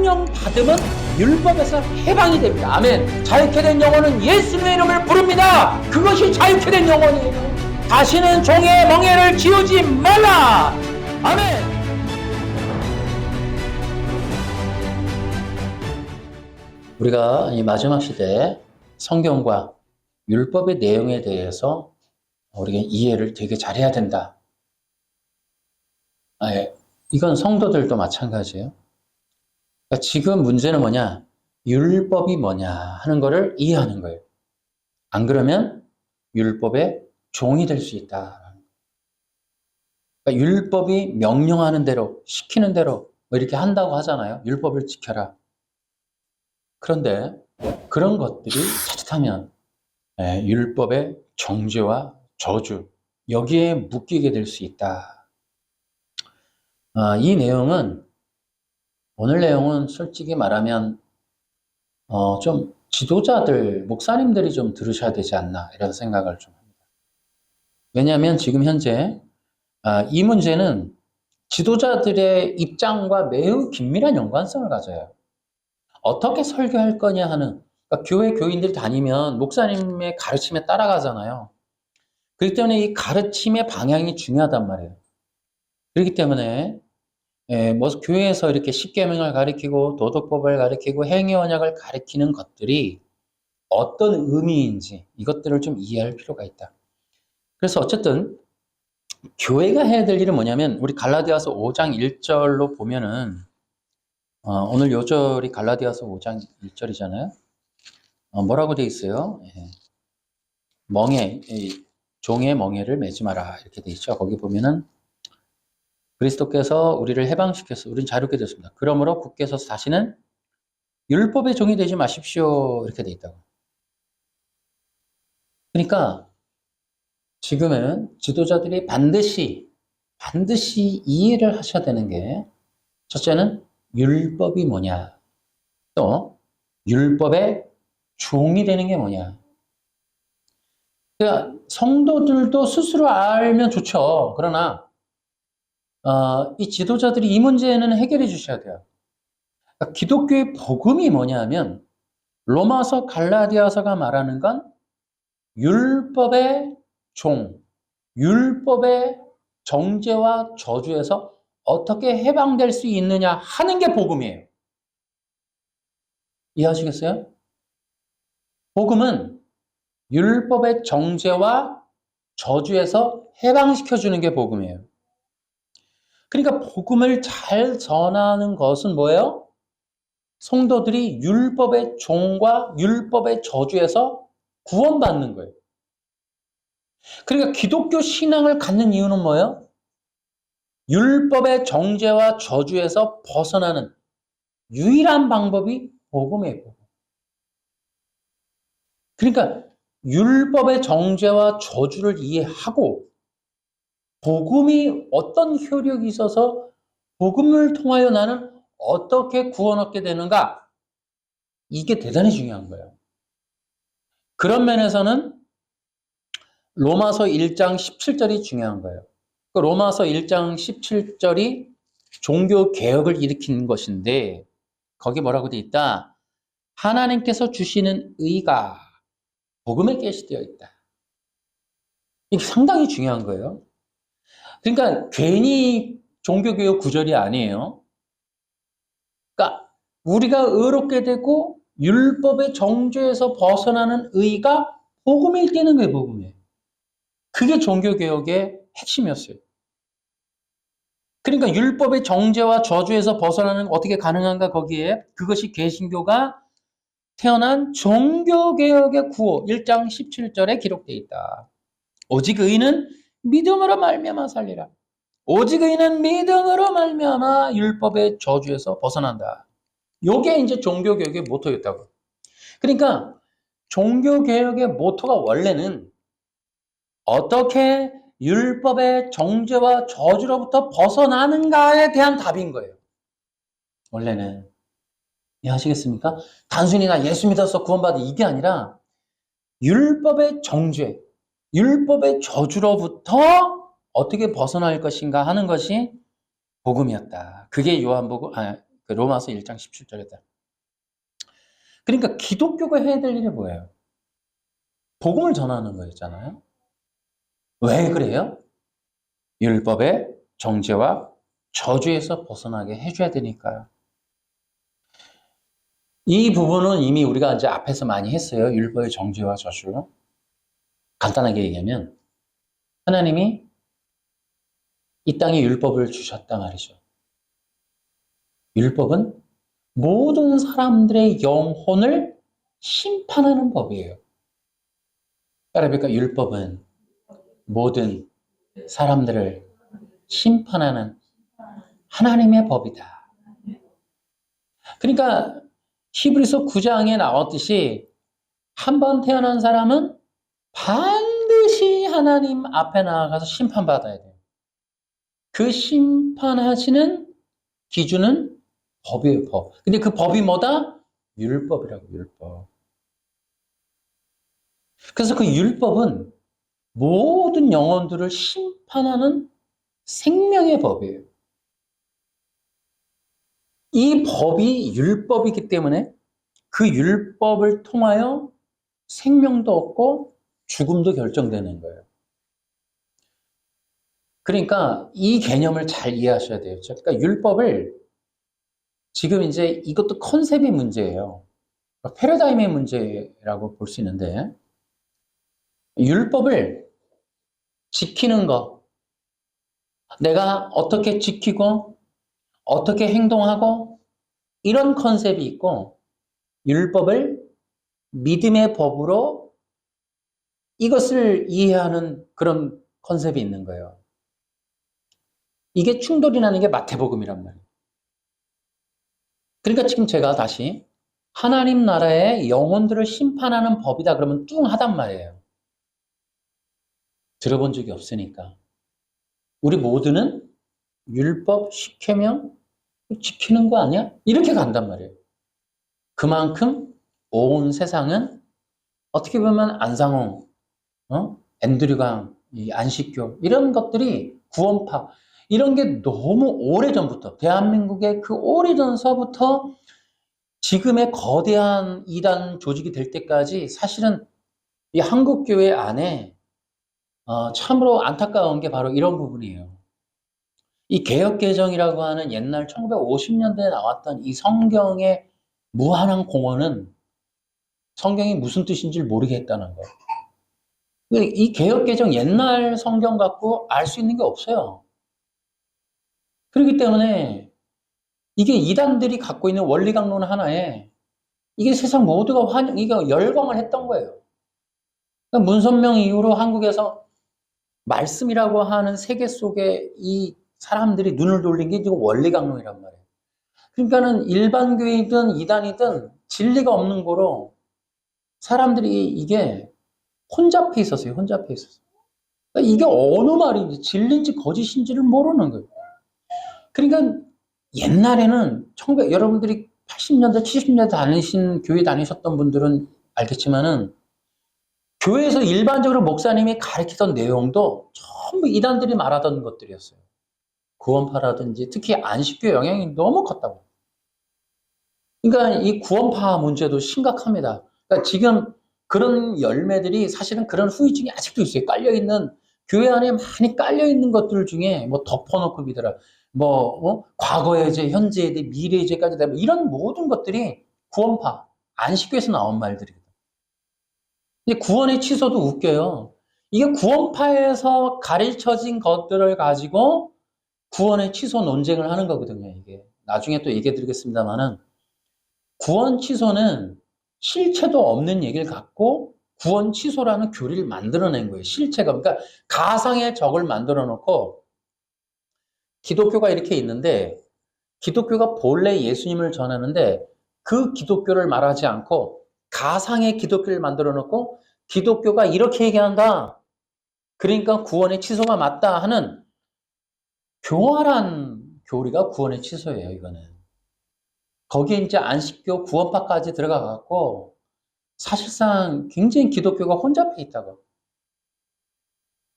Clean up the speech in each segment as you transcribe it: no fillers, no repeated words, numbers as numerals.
성령 받으면 율법에서 해방이 됩니다. 아멘. 자유케 된 영혼은 예수님의 이름을 부릅니다. 그것이 자유케 된 영혼이에요. 다시는 종의 멍에를 지우지 말라. 아멘. 우리가 이 마지막 시대에 성경과 율법의 내용에 대해서 우리가 이해를 되게 잘해야 된다. 이건 성도들도 마찬가지예요. 그러니까 지금 문제는 뭐냐? 율법이 뭐냐 하는 거를 이해하는 거예요. 안 그러면 율법의 종이 될 수 있다. 그러니까 율법이 명령하는 대로, 시키는 대로 뭐 이렇게 한다고 하잖아요. 율법을 지켜라. 그런데 그런 것들이 자칫하면 율법의 정죄와 저주, 여기에 묶이게 될 수 있다. 이 내용은, 오늘 내용은 솔직히 말하면 좀 지도자들, 목사님들이 좀 들으셔야 되지 않나 이런 생각을 좀 합니다. 왜냐하면 지금 현재 이 문제는 지도자들의 입장과 매우 긴밀한 연관성을 가져요. 어떻게 설교할 거냐 하는, 그러니까 교회 교인들이 다니면 목사님의 가르침에 따라가잖아요. 그렇기 때문에 이 가르침의 방향이 중요하단 말이에요. 그렇기 때문에 뭐 교회에서 이렇게 십계명을 가르치고 도덕법을 가르치고 행위 언약을 가르치는 것들이 어떤 의미인지 이것들을 좀 이해할 필요가 있다. 그래서 어쨌든 교회가 해야 될 일은 뭐냐면, 우리 갈라디아서 5장 1절로 보면은 오늘 요절이 갈라디아서 5장 1절이잖아요. 뭐라고 돼 있어요? 종의 멍에를 매지 마라 이렇게 돼 있죠. 거기 보면은 그리스도께서 우리를 해방시켜서 우리는 자유롭게 됐습니다. 그러므로 굳게 서서 다시는 율법의 종이 되지 마십시오 이렇게 돼 있다고. 그러니까 지금은 지도자들이 반드시 이해를 하셔야 되는 게, 첫째는 율법이 뭐냐, 또 율법의 종이 되는 게 뭐냐. 그러니까 성도들도 스스로 알면 좋죠. 그러나 이 지도자들이 이 문제는 해결해 주셔야 돼요. 그러니까 기독교의 복음이 뭐냐면, 로마서 갈라디아서가 말하는 건 율법의 종, 율법의 정죄와 저주에서 어떻게 해방될 수 있느냐 하는 게 복음이에요. 이해하시겠어요? 복음은 율법의 정죄와 저주에서 해방시켜주는 게 복음이에요. 그러니까 복음을 잘 전하는 것은 뭐예요? 성도들이 율법의 종과 율법의 저주에서 구원받는 거예요. 그러니까 기독교 신앙을 갖는 이유는 뭐예요? 율법의 정죄와 저주에서 벗어나는 유일한 방법이 복음이에요. 복음. 그러니까 율법의 정죄와 저주를 이해하고 복음이 어떤 효력이 있어서 복음을 통하여 나는 어떻게 구원 얻게 되는가, 이게 대단히 중요한 거예요. 그런 면에서는 로마서 1장 17절이 중요한 거예요. 그 로마서 1장 17절이 종교 개혁을 일으키는 것인데, 거기 뭐라고 돼 있다? 하나님께서 주시는 의가 복음에 게시되어 있다. 이게 상당히 중요한 거예요. 그러니까 괜히 종교개혁 구절이 아니에요. 그러니까 우리가 의롭게 되고 율법의 정죄에서 벗어나는 의가 복음에 있다는 거예요. 복음에. 그게 종교개혁의 핵심이었어요. 그러니까 율법의 정죄와 저주에서 벗어나는 어떻게 가능한가, 거기에 그것이 개신교가 태어난 종교개혁의 구호 1장 17절에 기록되어 있다. 오직 의인은 믿음으로 말미암아 살리라. 오직 의인은 믿음으로 말미암아 율법의 저주에서 벗어난다. 이게 이제 종교개혁의 모토였다고. 그러니까 종교개혁의 모토가 원래는 어떻게 율법의 정죄와 저주로부터 벗어나는가에 대한 답인 거예요. 원래는. 이해하시겠습니까? 단순히 나 예수 믿어서 구원받아 이게 아니라 율법의 정죄, 율법의 저주로부터 어떻게 벗어날 것인가 하는 것이 복음이었다. 그게 그 로마서 1장 17절에다. 그러니까 기독교가 해야 될 일이 뭐예요? 복음을 전하는 거였잖아요. 왜 그래요? 율법의 정죄와 저주에서 벗어나게 해줘야 되니까요. 이 부분은 이미 우리가 이제 앞에서 많이 했어요. 율법의 정죄와 저주. 간단하게 얘기하면 하나님이 이 땅에 율법을 주셨단 말이죠. 율법은 모든 사람들의 영혼을 심판하는 법이에요. 그러니까 율법은 모든 사람들을 심판하는 하나님의 법이다. 그러니까 히브리서 9장에 나왔듯이 한 번 태어난 사람은 반드시 하나님 앞에 나아가서 심판받아야 돼요. 그 심판하시는 기준은 법이에요, 법. 근데 그 법이 뭐다? 율법이라고, 율법. 그래서 그 율법은 모든 영혼들을 심판하는 생명의 법이에요. 이 법이 율법이기 때문에 그 율법을 통하여 생명도 얻고 죽음도 결정되는 거예요. 그러니까 이 개념을 잘 이해하셔야 돼요. 그러니까 율법을 지금 이제 이것도 컨셉의 문제예요. 패러다임의 문제라고 볼 수 있는데 율법을 지키는 것, 내가 어떻게 지키고 어떻게 행동하고 이런 컨셉이 있고 율법을 믿음의 법으로 이것을 이해하는 그런 컨셉이 있는 거예요. 이게 충돌이 나는 게 마태복음이란 말이에요. 그러니까 지금 제가 다시 하나님 나라의 영혼들을 심판하는 법이다 그러면 뚱하단 말이에요. 들어본 적이 없으니까. 우리 모두는 율법 10계명 지키는 거 아니야? 이렇게 간단 말이에요. 그만큼 온 세상은 어떻게 보면 안상홍, 앤드류강, 이 안식교 이런 것들이 구원파 이런 게 너무 오래전부터 대한민국의 그 오래전서부터 지금의 거대한 이단 조직이 될 때까지 사실은 이 한국교회 안에 참으로 안타까운 게 바로 이런 부분이에요. 이 개혁개정이라고 하는 옛날 1950년대에 나왔던 이 성경의 무한한 공헌은 성경이 무슨 뜻인지 모르겠다는 거. 이 개혁개정 옛날 성경 갖고 알 수 있는 게 없어요. 그렇기 때문에 이게 이단들이 갖고 있는 원리강론 하나에 이게 세상 모두가 이게 열광을 했던 거예요. 그러니까 문선명 이후로 한국에서 말씀이라고 하는 세계 속에 이 사람들이 눈을 돌린 게 지금 원리강론이란 말이에요. 그러니까는 일반 교회이든 이단이든 진리가 없는 거로 사람들이 이게 혼잡해 있었어요. 혼잡해 있었어요. 그러니까 이게 어느 말인지 진리인지 거짓인지를 모르는 거예요. 그러니까 옛날에는 여러분들이 80년대, 70년대 교회 다니셨던 분들은 알겠지만은 교회에서 일반적으로 목사님이 가르치던 내용도 전부 이단들이 말하던 것들이었어요. 구원파라든지 특히 안식교 영향이 너무 컸다고. 그러니까 이 구원파 문제도 심각합니다. 그러니까 지금 그런 열매들이 사실은 그런 후유증이 아직도 있어요. 깔려있는, 교회 안에 많이 깔려있는 것들 중에 뭐 덮어놓고 믿어라. 과거의 죄, 현재의 죄, 미래의 죄까지 다 이런 모든 것들이 구원파, 안식교에서 나온 말들이거든요. 근데 구원의 취소도 웃겨요. 이게 구원파에서 가르쳐진 것들을 가지고 구원의 취소 논쟁을 하는 거거든요, 이게. 나중에 또 얘기해 드리겠습니다만은 구원 취소는 실체도 없는 얘기를 갖고 구원 취소라는 교리를 만들어낸 거예요. 실체가. 그러니까 가상의 적을 만들어 놓고 기독교가 이렇게 있는데 기독교가 본래 예수님을 전하는데 그 기독교를 말하지 않고 가상의 기독교를 만들어 놓고 기독교가 이렇게 얘기한다. 그러니까 구원의 취소가 맞다 하는 교활한 교리가 구원의 취소예요, 이거는. 거기에 이제 안식교 구원파까지 들어가 갖고 사실상 굉장히 기독교가 혼잡해 있다고.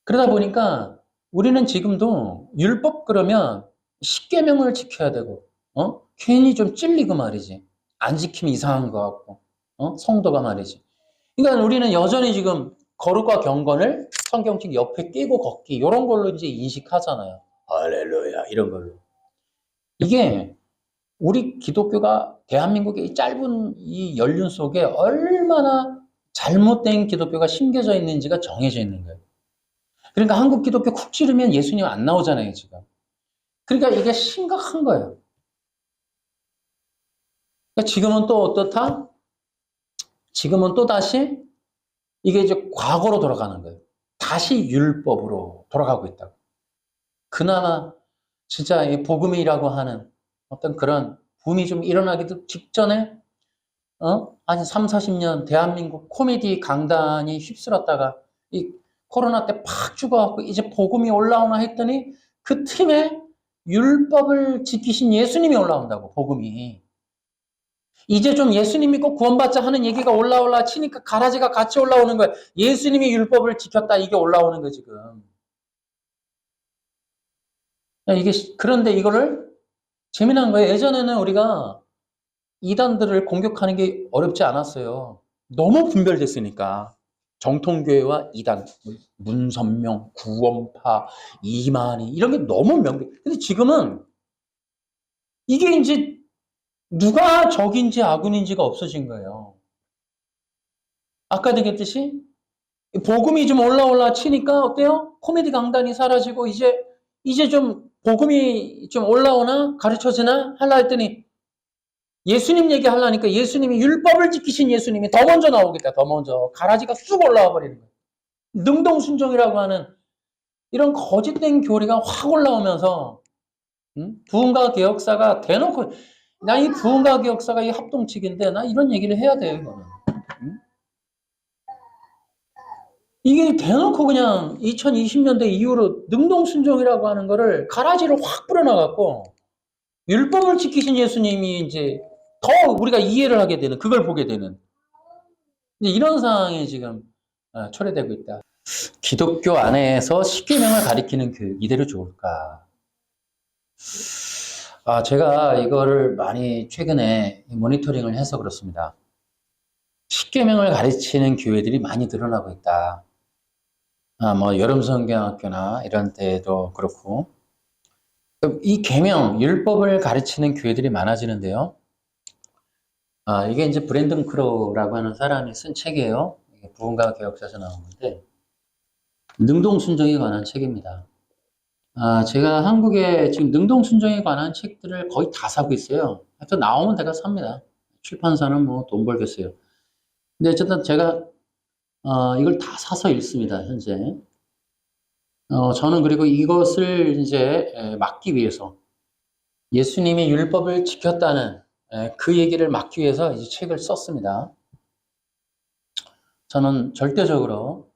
그러다 보니까 우리는 지금도 율법 그러면 10계명을 지켜야 되고, 괜히 좀 찔리고 말이지. 안 지키면 이상한 것 같고, 성도가 말이지. 그러니까 우리는 여전히 지금 거룩과 경건을 성경책 옆에 끼고 걷기, 이런 걸로 이제 인식하잖아요. 할렐루야, 이런 걸로. 이게 우리 기독교가 대한민국의 이 짧은 이 연륜 속에 얼마나 잘못된 기독교가 심겨져 있는지가 정해져 있는 거예요. 그러니까 한국 기독교 쿡 찌르면 예수님 안 나오잖아요, 지금. 그러니까 이게 심각한 거예요. 그러니까 지금은 또 어떻다? 지금은 또 다시 이게 이제 과거로 돌아가는 거예요. 다시 율법으로 돌아가고 있다고. 그나마 진짜 이 복음이라고 하는 어떤 그런 붐이 좀 일어나기도 직전에 한 3, 40년 대한민국 코미디 강단이 휩쓸었다가 이 코로나 때 팍 죽어갖고 이제 복음이 올라오나 했더니 그 틈에 율법을 지키신 예수님이 올라온다고, 복음이. 이제 좀 예수님 믿고 구원받자 하는 얘기가 올라올라 치니까 가라지가 같이 올라오는 거예요. 예수님이 율법을 지켰다, 이게 올라오는 거예요, 지금. 그런데 이거를 재미난 거예요. 예전에는 우리가 이단들을 공격하는 게 어렵지 않았어요. 너무 분별됐으니까. 정통교회와 이단, 문선명, 구원파, 이만희, 이런 게 너무 명백. 근데 지금은 이게 이제 누가 적인지 아군인지가 없어진 거예요. 아까 얘기했듯이 복음이 좀 올라올라 치니까 어때요? 코미디 강단이 사라지고 이제 좀 복음이 좀 올라오나 가르쳐지나 하려 했더니 예수님 얘기하려니까 예수님이 율법을 지키신 예수님이 더 먼저 나오겠다. 더 먼저. 가라지가 쑥 올라와 버리는 거예요. 능동순종이라고 하는 이런 거짓된 교리가 확 올라오면서 부흥과 개혁사가 대놓고 나 이 부흥과 개혁사가 이 합동측인데 나 이런 얘기를 해야 돼요. 이거는. 이게 대놓고 그냥 2020년대 이후로 능동순종이라고 하는 거를 가라지를 확 뿌려놔갖고 율법을 지키신 예수님이 이제 더 우리가 이해를 하게 되는, 그걸 보게 되는 이런 상황이 지금 초래되고 있다. 기독교 안에서 십계명을 가리키는 교육 이대로 좋을까? 제가 이거를 많이 최근에 모니터링을 해서 그렇습니다. 십계명을 가르치는 교회들이 많이 늘어나고 있다. 뭐 여름성경학교나 이런 데도 그렇고 이 계명, 율법을 가르치는 교회들이 많아지는데요. 이게 이제 브랜든 크로우라고 하는 사람이 쓴 책이에요. 부흥과 개혁사에서 나온 건데 능동순종에 관한 책입니다. 제가 한국에 지금 능동순종에 관한 책들을 거의 다 사고 있어요. 하여튼 나오면 제가 삽니다. 출판사는 뭐 돈 벌겠어요. 근데 어쨌든 제가 이걸 다 사서 읽습니다, 현재. 저는 그리고 이것을 이제 막기 위해서 예수님이 율법을 지켰다는 그 얘기를 막기 위해서 이 책을 썼습니다. 저는 절대적으로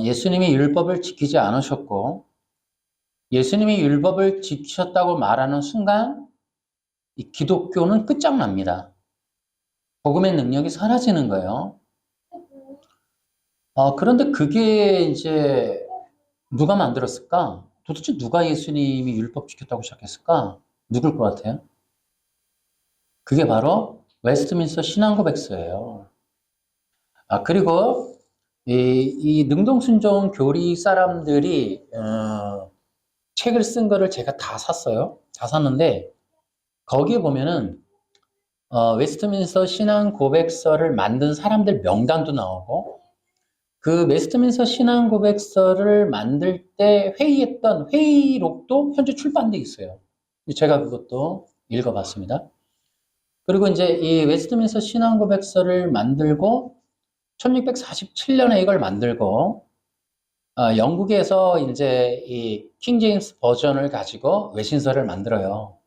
예수님이 율법을 지키지 않으셨고 예수님이 율법을 지키셨다고 말하는 순간 이 기독교는 끝장납니다. 복음의 능력이 사라지는 거예요. 그런데 그게 이제 누가 만들었을까? 도대체 누가 예수님이 율법 지켰다고 시작했을까? 누굴 것 같아요? 그게 바로 웨스트민스터 신앙고백서예요. 그리고 이 능동순종 교리 사람들이 책을 쓴 거를 제가 다 샀어요. 다 샀는데 거기에 보면은 웨스트민스터 신앙고백서를 만든 사람들 명단도 나오고 그 웨스트민스터 신앙고백서를 만들 때 회의했던 회의록도 현재 출판돼 있어요. 제가 그것도 읽어봤습니다. 그리고 이제 이 웨스트민스터 신앙고백서를 만들고 1647년에 이걸 만들고 영국에서 이제 이 킹제임스 버전을 가지고 외신서를 만들어요.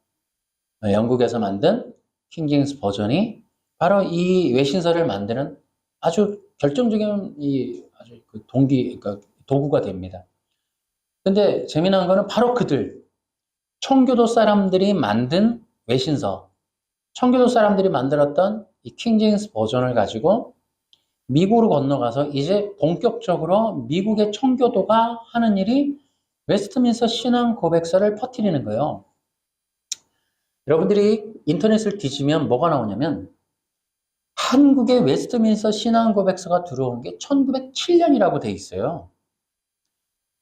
영국에서 만든 킹제임스 버전이 바로 이 외신서를 만드는 아주 결정적인 아주 그 그러니까 도구가 됩니다. 근데 재미난 거는 바로 그들 청교도 사람들이 만든 외신서, 청교도 사람들이 만들었던 이 킹제임스 버전을 가지고 미국으로 건너가서 이제 본격적으로 미국의 청교도가 하는 일이 웨스트민스터 신앙 고백서를 퍼뜨리는 거예요. 여러분들이 인터넷을 뒤지면 뭐가 나오냐면 한국의 웨스트민스터 신앙고백서가 들어온 게 1907년이라고 돼 있어요.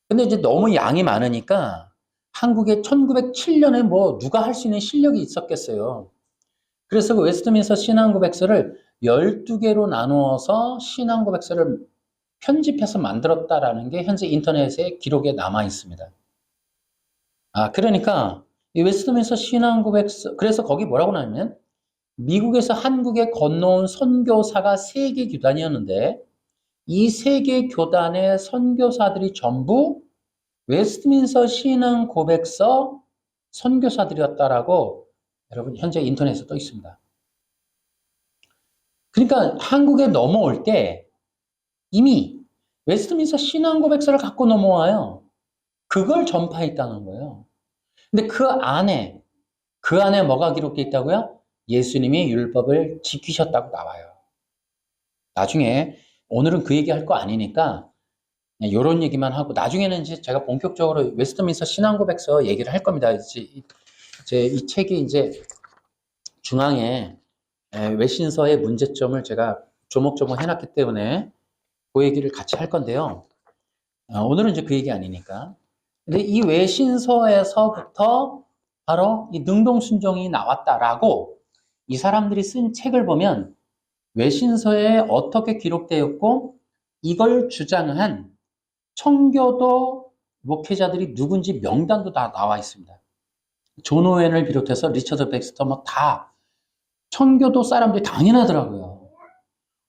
근데 이제 너무 양이 많으니까 한국에 1907년에 뭐 누가 할 수 있는 실력이 있었겠어요. 그래서 그 웨스트민스터 신앙고백서를 12개로 나누어서 신앙고백서를 편집해서 만들었다라는 게 현재 인터넷에 기록에 남아 있습니다. 그러니까 이 웨스트민스터 신앙고백서, 그래서 거기 뭐라고 나냐면 미국에서 한국에 건너온 선교사가 3개 교단이었는데 이 3개 교단의 선교사들이 전부 웨스트민스터 신앙고백서 선교사들이었다라고 여러분 현재 인터넷에 떠 있습니다. 그러니까 한국에 넘어올 때 이미 웨스트민스터 신앙고백서를 갖고 넘어와요. 그걸 전파했다는 거예요. 근데 그 안에 뭐가 기록되어 있다고요? 예수님이 율법을 지키셨다고 나와요. 나중에 오늘은 그 얘기 할 거 아니니까 이런 얘기만 하고 나중에는 이제 제가 본격적으로 웨스트민스터 신앙고백서 얘기를 할 겁니다. 이제 이 책이 이제 중앙에 외신서의 문제점을 제가 조목조목 해놨기 때문에 그 얘기를 같이 할 건데요. 오늘은 이제 그 얘기 아니니까. 근데 이 외신서에서부터 바로 이 능동순종이 나왔다라고 이 사람들이 쓴 책을 보면 외신서에 어떻게 기록되었고 이걸 주장한 청교도 목회자들이 누군지 명단도 다 나와 있습니다. 존 오웬을 비롯해서 리처드 백스터 뭐 다 청교도 사람들이 당연하더라고요.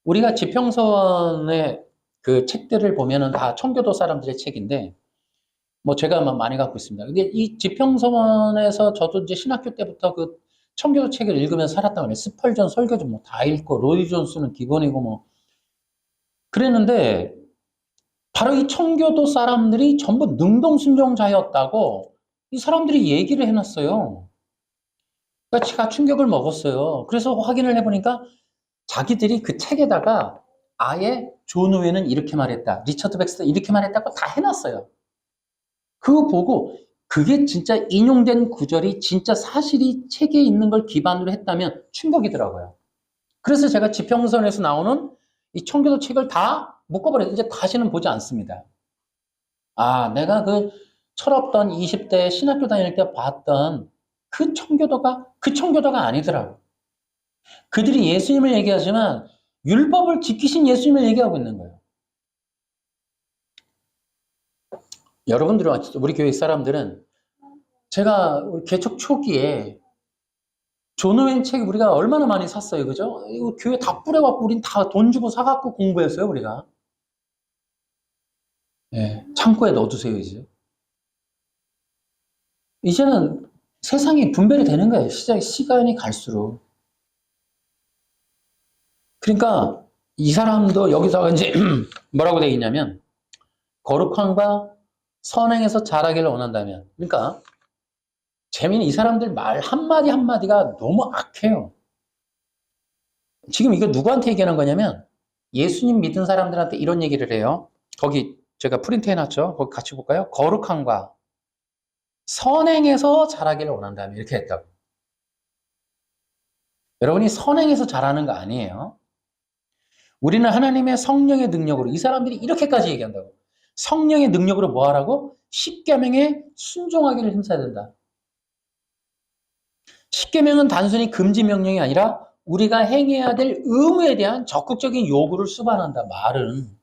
우리가 지평선의 그 책들을 보면은 다 청교도 사람들의 책인데 뭐 제가 많이 갖고 있습니다. 근데 이 지평선에서 저도 이제 신학교 때부터 그 청교도 책을 읽으면서 살았단 말이에요. 스펄전 설교도 뭐 다 읽고 로이 존스는 기본이고 뭐 그랬는데 바로 이 청교도 사람들이 전부 능동순종자였다고 이 사람들이 얘기를 해놨어요. 그러니까 제가 충격을 먹었어요. 그래서 확인을 해보니까 자기들이 그 책에다가 아예 존 오웬은 이렇게 말했다, 리처드 백스터 이렇게 말했다고 다 해놨어요. 그거 보고 그게 진짜 인용된 구절이 진짜 사실이 책에 있는 걸 기반으로 했다면 충격이더라고요. 그래서 제가 지평선에서 나오는 이 청교도 책을 다 묶어버려요. 이제 다시는 보지 않습니다. 내가 그 철없던 20대 신학교 다닐 때 봤던 그 청교도가 아니더라고. 그들이 예수님을 얘기하지만 율법을 지키신 예수님을 얘기하고 있는 거예요. 여러분들은, 우리 교회 사람들은 제가 우리 개척 초기에 존 오웬 책 우리가 얼마나 많이 샀어요. 그죠? 이거 교회 다 뿌려갖고 우린 다 돈 주고 사갖고 공부했어요, 우리가. 예, 창고에 넣어두세요, 이제. 이제는 세상이 분별이 되는 거예요. 시간이 갈수록. 그러니까 이 사람도 여기다가 이제 뭐라고 되어 있냐면 거룩함과 선행에서 자라기를 원한다면, 그러니까 재미는 이 사람들 말 한마디 한마디가 너무 악해요. 지금 이거 누구한테 얘기하는 거냐면 예수님 믿은 사람들한테 이런 얘기를 해요. 거기 제가 프린트 해놨죠. 거기 같이 볼까요? 거룩함과 선행에서 자라기를 원한다면 이렇게 했다고. 여러분이 선행에서 자라는 거 아니에요. 우리는 하나님의 성령의 능력으로, 이 사람들이 이렇게까지 얘기한다고. 성령의 능력으로 뭐 하라고? 십계명에 순종하기를 힘써야 된다. 십계명은 단순히 금지 명령이 아니라 우리가 행해야 될 의무에 대한 적극적인 요구를 수반한다. 말은.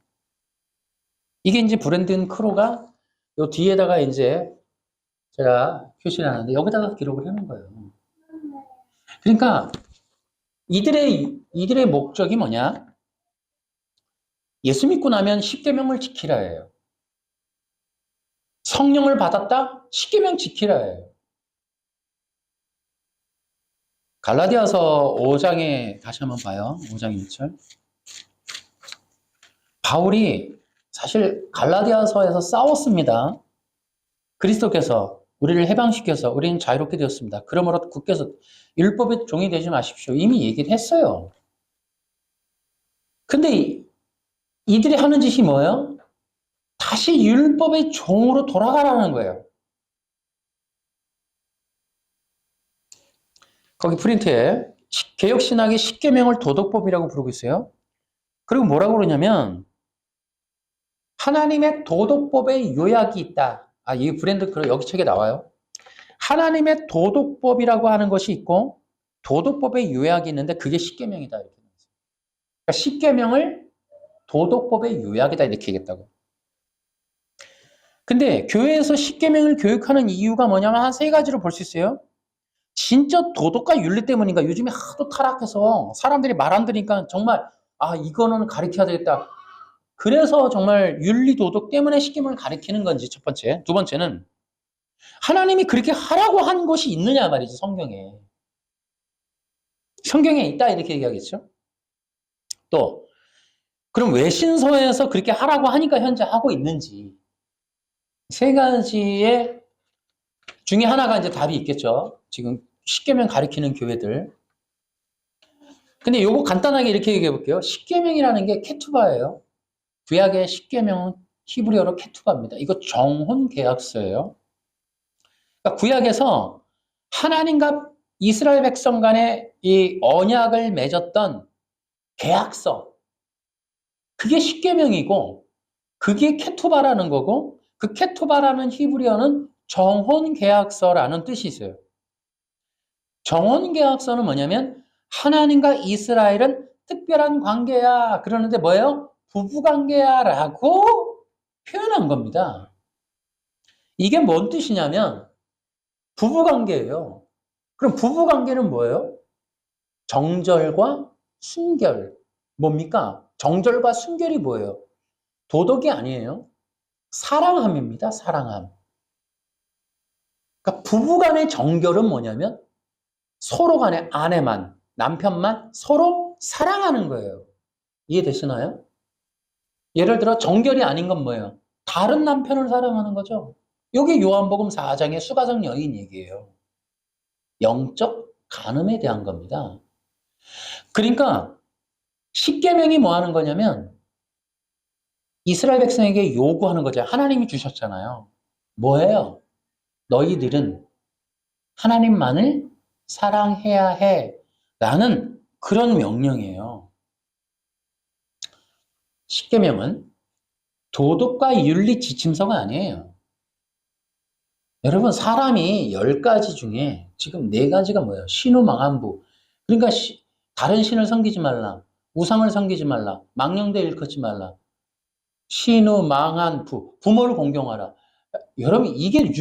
이게 이제 브랜든 크로가 요 뒤에다가 이제 제가 표시를 하는데 여기다가 기록을 해놓은 거예요. 그러니까 이들의 목적이 뭐냐? 예수 믿고 나면 십계명을 지키라예요. 성령을 받았다? 십계명 지키라예요. 갈라디아서 5장에 다시 한번 봐요. 5장 1절. 바울이 사실 갈라디아서에서 싸웠습니다. 그리스도께서 우리를 해방시켜서 우리는 자유롭게 되었습니다. 그러므로 굳게서 율법의 종이 되지 마십시오. 이미 얘기를 했어요. 근데 이들이 하는 짓이 뭐예요? 다시 율법의 종으로 돌아가라는 거예요. 거기 프린트에 개혁신학의 십계명을 도덕법이라고 부르고 있어요. 그리고 뭐라고 그러냐면 하나님의 도덕법의 요약이 있다. 이 브랜드 여기 책에 나와요. 하나님의 도덕법이라고 하는 것이 있고 도덕법의 요약이 있는데 그게 십계명이다. 이렇게. 그러니까 십계명을 도덕법의 요약이다 이렇게 얘기했다고. 근데 교회에서 십계명을 교육하는 이유가 뭐냐면 한 세 가지로 볼 수 있어요. 진짜 도덕과 윤리 때문인가? 요즘에 하도 타락해서 사람들이 말 안 들으니까 정말 이거는 가르쳐야 되겠다. 그래서 정말 윤리 도덕 때문에 십계명을 가르치는 건지 첫 번째. 두 번째는 하나님이 그렇게 하라고 한 것이 있느냐 말이지 성경에. 성경에 있다 이렇게 얘기하겠죠. 또 그럼 왜 신서에서 그렇게 하라고 하니까 현재 하고 있는지 세 가지의 중에 하나가 이제 답이 있겠죠. 지금 십계명 가리키는 교회들. 근데 요거 간단하게 이렇게 얘기해 볼게요. 십계명이라는 게 케투바예요. 구약의 십계명은 히브리어로 케투바입니다. 이거 정혼 계약서예요. 그러니까 구약에서 하나님과 이스라엘 백성 간의 이 언약을 맺었던 계약서. 그게 십계명이고 그게 케투바라는 거고 그 케투바라는 히브리어는 정혼 계약서라는 뜻이 있어요. 정혼 계약서는 뭐냐면 하나님과 이스라엘은 특별한 관계야. 그러는데 뭐예요? 부부 관계야 라고 표현한 겁니다. 이게 뭔 뜻이냐면 부부 관계예요. 그럼 부부 관계는 뭐예요? 정절과 순결. 뭡니까? 정절과 순결이 뭐예요? 도덕이 아니에요. 사랑함입니다. 사랑함. 그러니까 부부 간의 정결은 뭐냐면 서로 간에 아내만, 남편만 서로 사랑하는 거예요. 이해되시나요? 예를 들어 정결이 아닌 건 뭐예요? 다른 남편을 사랑하는 거죠. 이게 요한복음 4장의 수가성 여인 얘기예요. 영적 간음에 대한 겁니다. 그러니까 십계명이 뭐 하는 거냐면 이스라엘 백성에게 요구하는 거죠. 하나님이 주셨잖아요. 뭐예요? 너희들은 하나님만을 사랑해야 해. 라는 그런 명령이에요. 십계명은 도덕과 윤리 지침서가 아니에요. 여러분 사람이 10가지 중에 지금 4가지가 뭐예요? 신우망한부. 그러니까 다른 신을 섬기지 말라. 우상을 섬기지 말라. 망령되 일컫지 말라. 신우망한부. 부모를 공경하라. 여러분 이게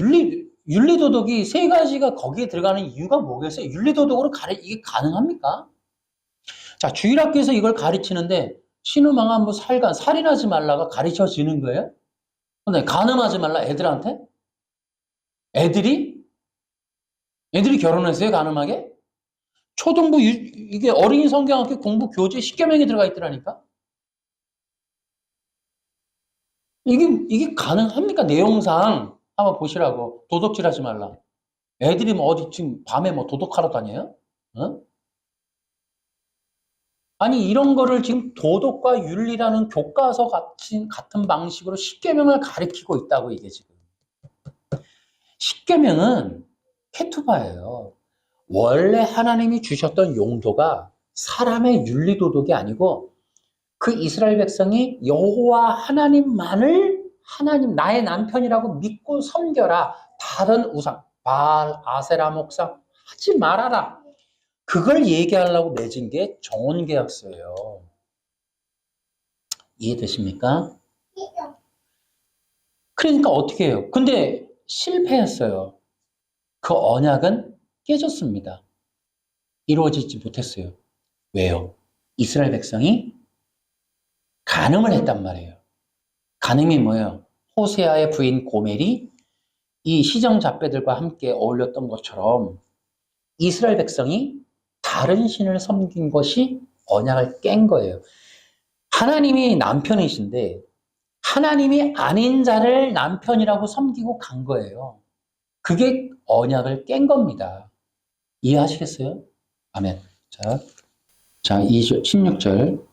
윤리도덕이 3가지가 거기에 들어가는 이유가 뭐겠어요? 윤리도덕으로 이게 가능합니까? 자, 주일학교에서 이걸 가르치는데 신우망한부 살간, 살인하지 말라가 가르쳐지는 거예요? 근데 간음하지 말라 애들한테? 애들이 결혼했어요, 간음하게? 초등부, 이게 어린이 성경학교 공부 교재 십계명이 들어가 있더라니까? 이게 가능합니까? 내용상 한번 보시라고. 도덕질 하지 말라. 애들이 뭐 어디 지금 밤에 뭐 도덕하러 다녀요? 어? 아니, 이런 거를 지금 도덕과 윤리라는 교과서 같은 방식으로 십계명을 가리키고 있다고, 이게 지금. 십계명은 케투바예요. 원래 하나님이 주셨던 용도가 사람의 윤리도덕이 아니고 그 이스라엘 백성이 여호와 하나님만을 하나님 나의 남편이라고 믿고 섬겨라. 다른 우상, 바알, 아세라 목상 하지 말아라. 그걸 얘기하려고 맺은 게 정혼계약서예요. 이해되십니까? 그러니까 어떻게 해요? 근데 실패했어요. 그 언약은 깨졌습니다. 이루어지지 못했어요. 왜요? 이스라엘 백성이 간음을 했단 말이에요. 간음이 뭐예요? 호세아의 부인 고멜이 이 시정 잡배들과 함께 어울렸던 것처럼 이스라엘 백성이 다른 신을 섬긴 것이 언약을 깬 거예요. 하나님이 남편이신데 하나님이 아닌 자를 남편이라고 섬기고 간 거예요. 그게 언약을 깬 겁니다. 이해하시겠어요? 아멘. 자, 16절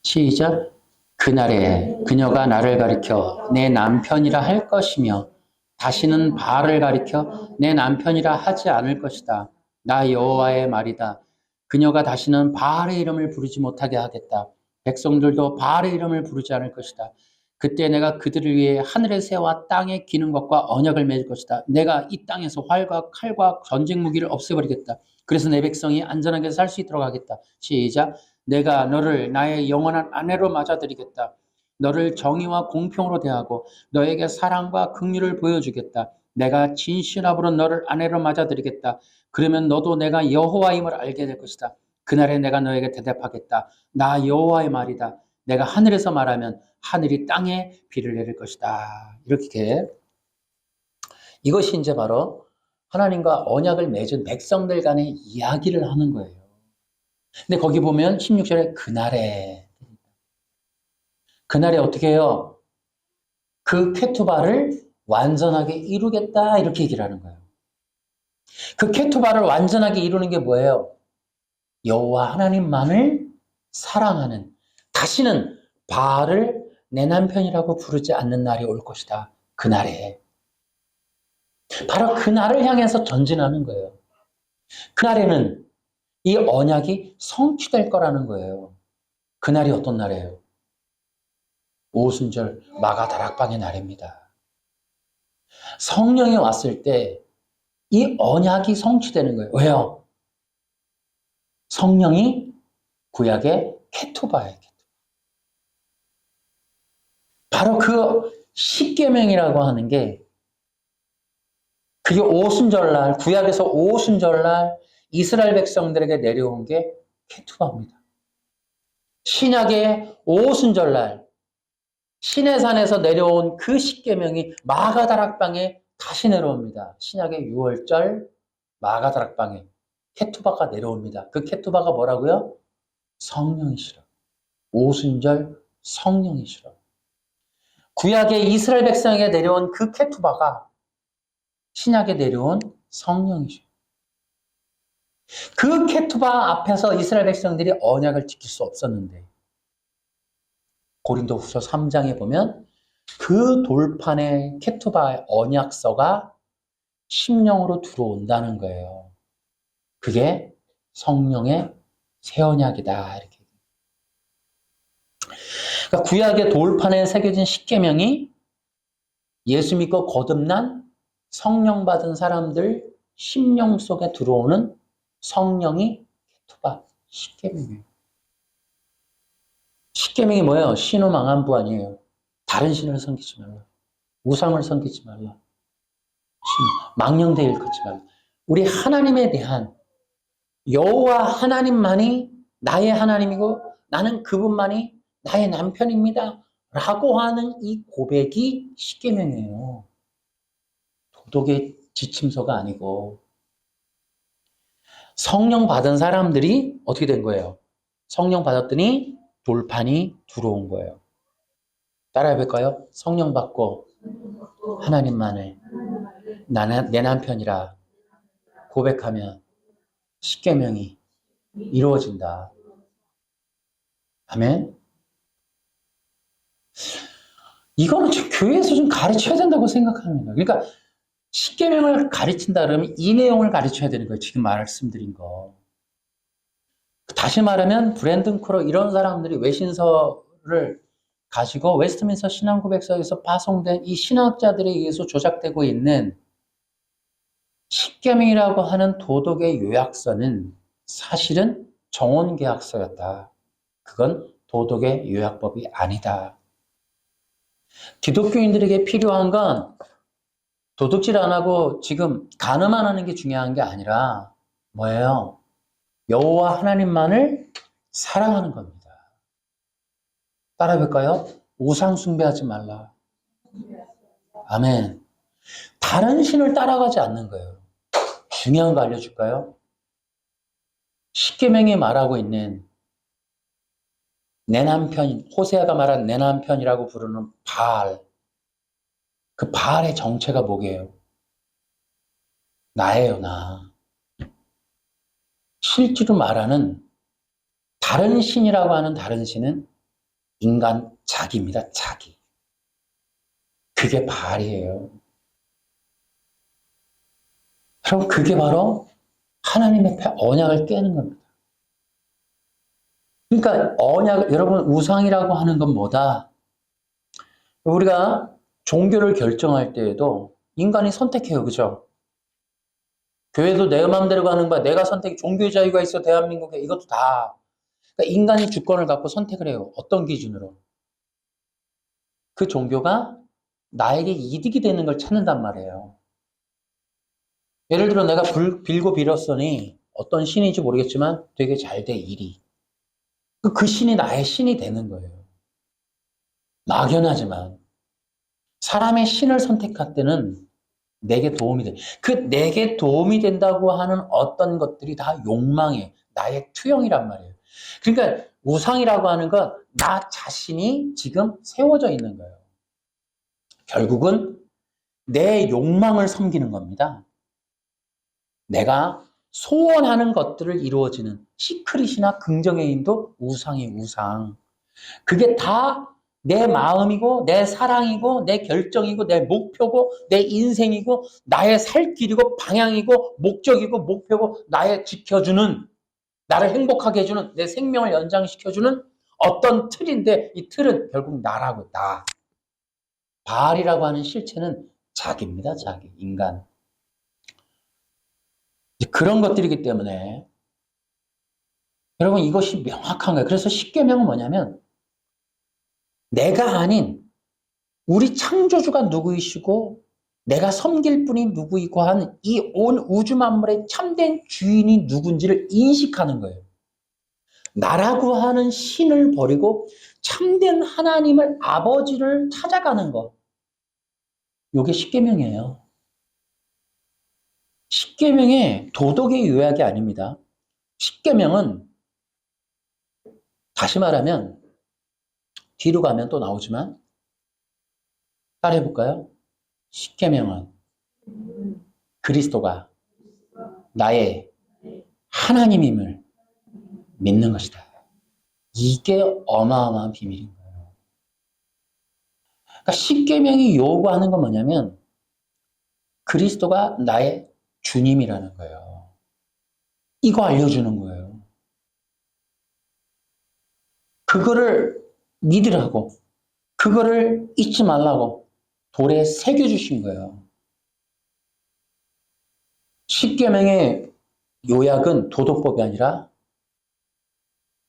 시작. 그날에 그녀가 나를 가리켜 내 남편이라 할 것이며 다시는 바알을 가리켜 내 남편이라 하지 않을 것이다. 나 여호와의 말이다. 그녀가 다시는 바알의 이름을 부르지 못하게 하겠다. 백성들도 바알의 이름을 부르지 않을 것이다. 그때 내가 그들을 위해 하늘의 새와 땅에 기는 것과 언약을 맺을 것이다. 내가 이 땅에서 활과 칼과 전쟁 무기를 없애버리겠다. 그래서 내 백성이 안전하게 살 수 있도록 하겠다. 시작. 내가 너를 나의 영원한 아내로 맞아들이겠다. 너를 정의와 공평으로 대하고 너에게 사랑과 긍휼을 보여주겠다. 내가 진실함으로 너를 아내로 맞아들이겠다. 그러면 너도 내가 여호와임을 알게 될 것이다. 그날에 내가 너에게 대답하겠다. 나 여호와의 말이다. 내가 하늘에서 말하면 하늘이 땅에 비를 내릴 것이다. 이렇게 이것이 이제 바로 하나님과 언약을 맺은 백성들 간의 이야기를 하는 거예요. 근데 거기 보면 16절에 그날에 어떻게 해요? 그 케투바를 완전하게 이루겠다 이렇게 얘기를 하는 거예요. 그 케투바를 완전하게 이루는 게 뭐예요? 여호와 하나님만을 사랑하는, 다시는 바알을 내 남편이라고 부르지 않는 날이 올 것이다. 그날에. 바로 그날을 향해서 전진하는 거예요. 그날에는 이 언약이 성취될 거라는 거예요. 그날이 어떤 날이에요? 오순절 마가다락방의 날입니다. 성령이 왔을 때 이 언약이 성취되는 거예요. 왜요? 성령이 구약의 케투바예요. 바로 그 십계명이라고 하는 게 그게 오순절날, 구약에서 오순절날 이스라엘 백성들에게 내려온 게 케투바입니다. 신약의 오순절날 시내산에서 내려온 그 십계명이 마가다락방에 다시 내려옵니다. 신약의 6월절 마가다락방에 케투바가 내려옵니다. 그 케투바가 뭐라고요? 성령이시라. 오순절 성령이시라. 구약의 이스라엘 백성에게 내려온 그 케투바가 신약에 내려온 성령이시라. 그 케투바 앞에서 이스라엘 백성들이 언약을 지킬 수 없었는데 고린도후서 3장에 보면 그 돌판에 케투바의 언약서가 심령으로 들어온다는 거예요. 그게 성령의 새 언약이다. 이렇게. 그러니까 구약의 돌판에 새겨진 십계명이 예수 믿고 거듭난 성령 받은 사람들 심령 속에 들어오는 성령이 케투바 십계명이에요. 십계명이 뭐예요? 신우 망한부 아니에요. 다른 신을 섬기지 말라. 우상을 섬기지 말라. 망령되 일컫지 말라. 우리 하나님에 대한 여호와 하나님만이 나의 하나님이고 나는 그분만이 나의 남편입니다. 라고 하는 이 고백이 십계명이에요. 도덕의 지침서가 아니고 성령 받은 사람들이 어떻게 된 거예요? 성령 받았더니 돌판이 들어온 거예요. 따라해 볼까요? 성령 받고 하나님만을 나는 내 남편이라 고백하면 십계명이 이루어진다. 아멘. 이거는 교회에서 좀 가르쳐야 된다고 생각합니다. 그러니까 십계명을 가르친다 그러면 이 내용을 가르쳐야 되는 거예요. 지금 말씀드린 거. 다시 말하면 브랜든 크로 이런 사람들이 외신서를 가지고 웨스트민스터 신앙고백서에서 파송된 이 신학자들에 의해서 조작되고 있는 십계명이라고 하는 도덕의 요약서는 사실은 정원계약서였다. 그건 도덕의 요약법이 아니다. 기독교인들에게 필요한 건 도둑질 안 하고 지금 간음 안 하는 게 중요한 게 아니라 뭐예요? 여호와 하나님만을 사랑하는 겁니다. 따라해 볼까요? 우상 숭배하지 말라. 아멘. 다른 신을 따라가지 않는 거예요. 중요한 거 알려줄까요? 십계명이 말하고 있는 내 남편, 호세아가 말한 내 남편이라고 부르는 바알. 그 바알의 정체가 뭐게요? 나예요, 나. 실제로 말하는 다른 신이라고 하는 다른 신은 인간 자기입니다, 자기. 그게 바알이에요. 그럼 그게 바로 하나님의 언약을 깨는 겁니다. 그러니까 언약, 여러분 우상이라고 하는 건 뭐다? 우리가 종교를 결정할 때에도 인간이 선택해요. 그죠? 교회도 내 마음대로 가는 거야. 내가 선택, 종교의 자유가 있어. 대한민국에 이것도 다. 그러니까 인간이 주권을 갖고 선택을 해요. 어떤 기준으로? 그 종교가 나에게 이득이 되는 걸 찾는단 말이에요. 예를 들어 내가 빌고 빌었으니 어떤 신인지 모르겠지만 되게 잘 돼, 일이. 그 신이 나의 신이 되는 거예요. 막연하지만. 사람의 신을 선택할 때는 내게 도움이 돼. 그 내게 도움이 된다고 하는 어떤 것들이 다 욕망의 나의 투영이란 말이에요. 그러니까 우상이라고 하는 건 나 자신이 지금 세워져 있는 거예요. 결국은 내 욕망을 섬기는 겁니다. 내가 소원하는 것들을 이루어지는 시크릿이나 긍정의 힘도 우상이 우상. 그게 다 내 마음이고 내 사랑이고 내 결정이고 내 목표고 내 인생이고 나의 살 길이고 방향이고 목적이고 목표고 나의 지켜주는 나를 행복하게 해주는 내 생명을 연장시켜주는 어떤 틀인데 이 틀은 결국 나라고 나. 바알이라고 하는 실체는 자기입니다. 자기 인간. 그런 것들이기 때문에 여러분 이것이 명확한 거예요. 그래서 십계명은 뭐냐면 내가 아닌 우리 창조주가 누구이시고 내가 섬길 분이 누구이고 한 이 온 우주 만물의 참된 주인이 누군지를 인식하는 거예요. 나라고 하는 신을 버리고 참된 하나님을 아버지를 찾아가는 것. 이게 십계명이에요. 십계명의 도덕의 요약이 아닙니다. 십계명은 다시 말하면 뒤로 가면 또 나오지만 따라해 볼까요? 십계명은 그리스도가 나의 하나님임을 믿는 것이다. 이게 어마어마한 비밀인 거예요. 그러니까 십계명이 요구하는 건 뭐냐면 그리스도가 나의 주님이라는 거예요. 이거 알려주는 거예요. 그거를 믿으라고, 그거를 잊지 말라고 돌에 새겨주신 거예요. 십계명의 요약은 도덕법이 아니라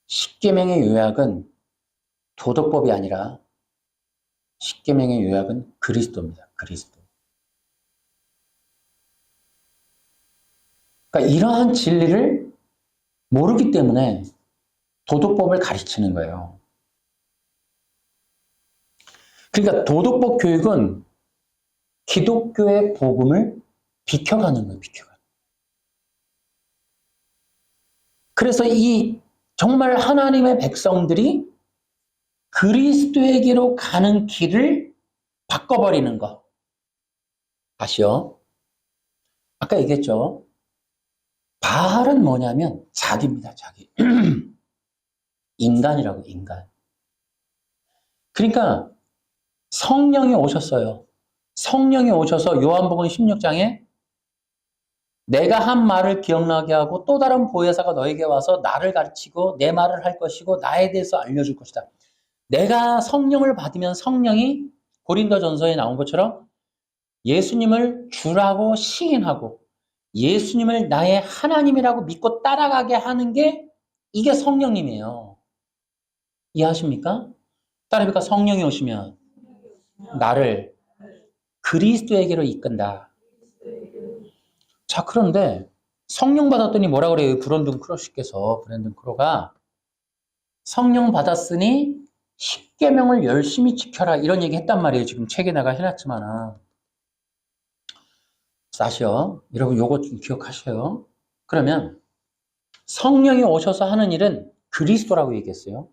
십계명의 요약은 도덕법이 아니라 십계명의 요약은 그리스도입니다. 그리스도. 그러니까 이러한 진리를 모르기 때문에 도덕법을 가르치는 거예요. 그러니까 도덕법 교육은 기독교의 복음을 비켜가는 거예요. 비켜가는. 그래서 이 정말 하나님의 백성들이 그리스도에게로 가는 길을 바꿔버리는 것. 다시요. 아까 얘기했죠. 바알은 뭐냐면 자기입니다. 자기. 인간이라고 인간. 그러니까 성령이 오셨어요. 성령이 오셔서 요한복음 16장에 내가 한 말을 기억나게 하고 또 다른 보혜사가 너에게 와서 나를 가르치고 내 말을 할 것이고 나에 대해서 알려줄 것이다. 내가 성령을 받으면 성령이 고린도전서에 나온 것처럼 예수님을 주라고 시인하고 예수님을 나의 하나님이라고 믿고 따라가게 하는 게 이게 성령님이에요. 이해하십니까? 따라해볼까? 성령이 오시면 나를 그리스도에게로 이끈다. 자, 그런데 성령 받았더니 뭐라 그래요? 브런든 크로시께서, 브랜든 크로가 성령 받았으니 십계명을 열심히 지켜라 이런 얘기 했단 말이에요. 지금 책에 내가 해놨지만은. 아시요? 여러분 요거 좀 기억하셔요. 그러면 성령이 오셔서 하는 일은 그리스도라고 얘기했어요.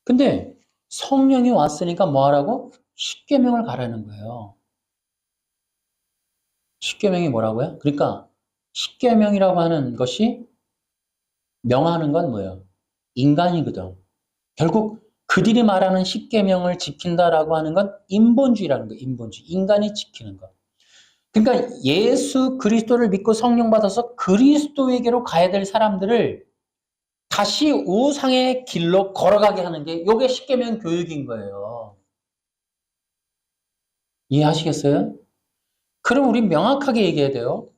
근데 성령이 왔으니까 뭐 하라고? 십계명을 가라는 거예요. 십계명이 뭐라고요? 그러니까 십계명이라고 하는 것이 명하는 건 뭐예요? 인간이거든. 결국 그들이 말하는 십계명을 지킨다라고 하는 건 인본주의라는 거예요. 인본주의. 인간이 지키는 것. 그러니까 예수 그리스도를 믿고 성령 받아서 그리스도에게로 가야 될 사람들을 다시 우상의 길로 걸어가게 하는 게 이게 십계명 교육인 거예요. 이해하시겠어요? 그럼 우리 명확하게 얘기해야 돼요.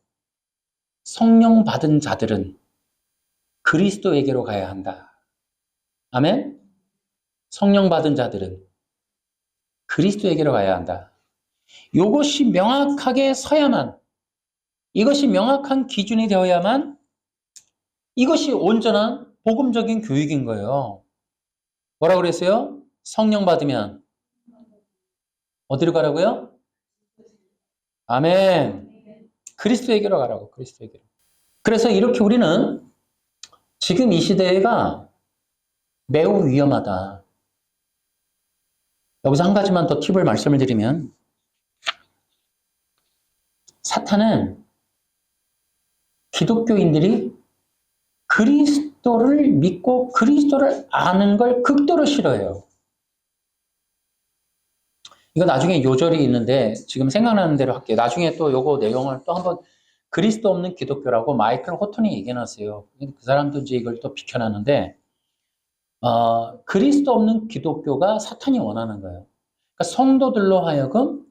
성령 받은 자들은 그리스도에게로 가야 한다. 아멘? 성령 받은 자들은 그리스도에게로 가야 한다. 이것이 명확하게 서야만, 이것이 명확한 기준이 되어야만 이것이 온전한 복음적인 교육인 거예요. 뭐라고 그랬어요? 성령 받으면 어디로 가라고요? 아멘. 그리스도에게로 가라고, 그리스도에게로. 그래서 이렇게 우리는 지금 이 시대가 매우 위험하다. 여기서 한 가지만 더 팁을 말씀을 드리면, 사탄은 기독교인들이 그리스도를 믿고 그리스도를 아는 걸 극도로 싫어해요. 이거 나중에 요절이 있는데 지금 생각나는 대로 할게요. 나중에 또 요거 내용을 또 한번 그리스도 없는 기독교라고 마이클 호톤이 얘기해놨어요. 그 사람도 이제 이걸 또 비켜놨는데 그리스도 없는 기독교가 사탄이 원하는 거예요. 그러니까 성도들로 하여금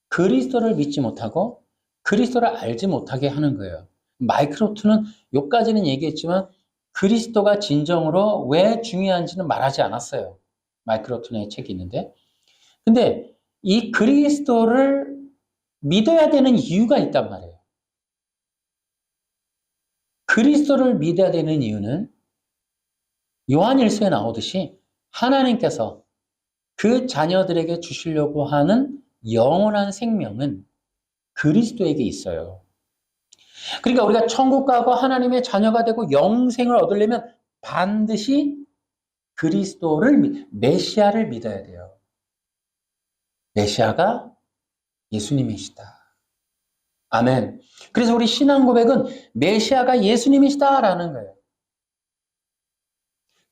그리스도를 믿지 못하고 그리스도를 알지 못하게 하는 거예요. 마이클 호톤은 요까지는 얘기했지만 그리스도가 진정으로 왜 중요한지는 말하지 않았어요. 마이클 호톤의 책이 있는데. 근데 이 그리스도를 믿어야 되는 이유가 있단 말이에요. 그리스도를 믿어야 되는 이유는 요한일서에 나오듯이 하나님께서 그 자녀들에게 주시려고 하는 영원한 생명은 그리스도에게 있어요. 그러니까 우리가 천국 가고 하나님의 자녀가 되고 영생을 얻으려면 반드시 그리스도를, 메시아를 믿어야 돼요. 메시아가 예수님이시다. 아멘. 그래서 우리 신앙 고백은 메시아가 예수님이시다라는 거예요.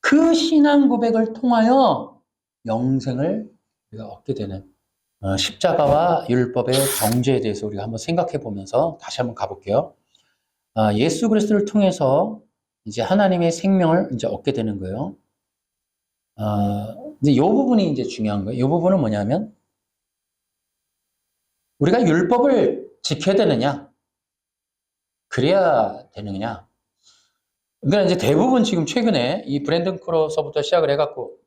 그 신앙 고백을 통하여 영생을 우리가 얻게 되는 십자가와 율법의 정죄에 대해서 우리가 한번 생각해 보면서 다시 한번 가볼게요. 예수 그리스도를 통해서 이제 하나님의 생명을 이제 얻게 되는 거예요. 이제 이 부분이 이제 중요한 거예요. 이 부분은 뭐냐면 우리가 율법을 지켜야 되느냐? 그래야 되느냐? 그러니까 이제 대부분 지금 최근에 이 브랜든 크로서부터 시작을 해갖고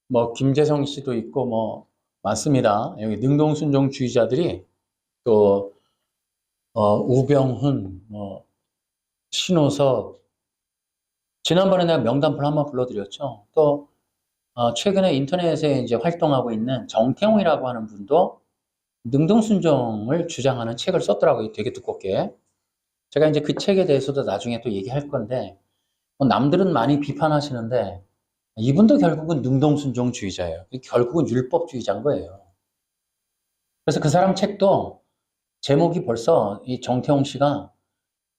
뭐 김재성 씨도 있고 뭐 많습니다. 여기 능동순종주의자들이 또 우병훈, 뭐 신호섭, 지난번에 내가 명단풀 한번 불러드렸죠. 또 최근에 인터넷에 이제 활동하고 있는 정태웅이라고 하는 분도 능동순종을 주장하는 책을 썼더라고요. 되게 두껍게. 제가 이제 그 책에 대해서도 나중에 또 얘기할 건데 남들은 많이 비판하시는데 이분도 결국은 능동순종주의자예요. 결국은 율법주의자인 거예요. 그래서 그 사람 책도 제목이 벌써 이 정태홍 씨가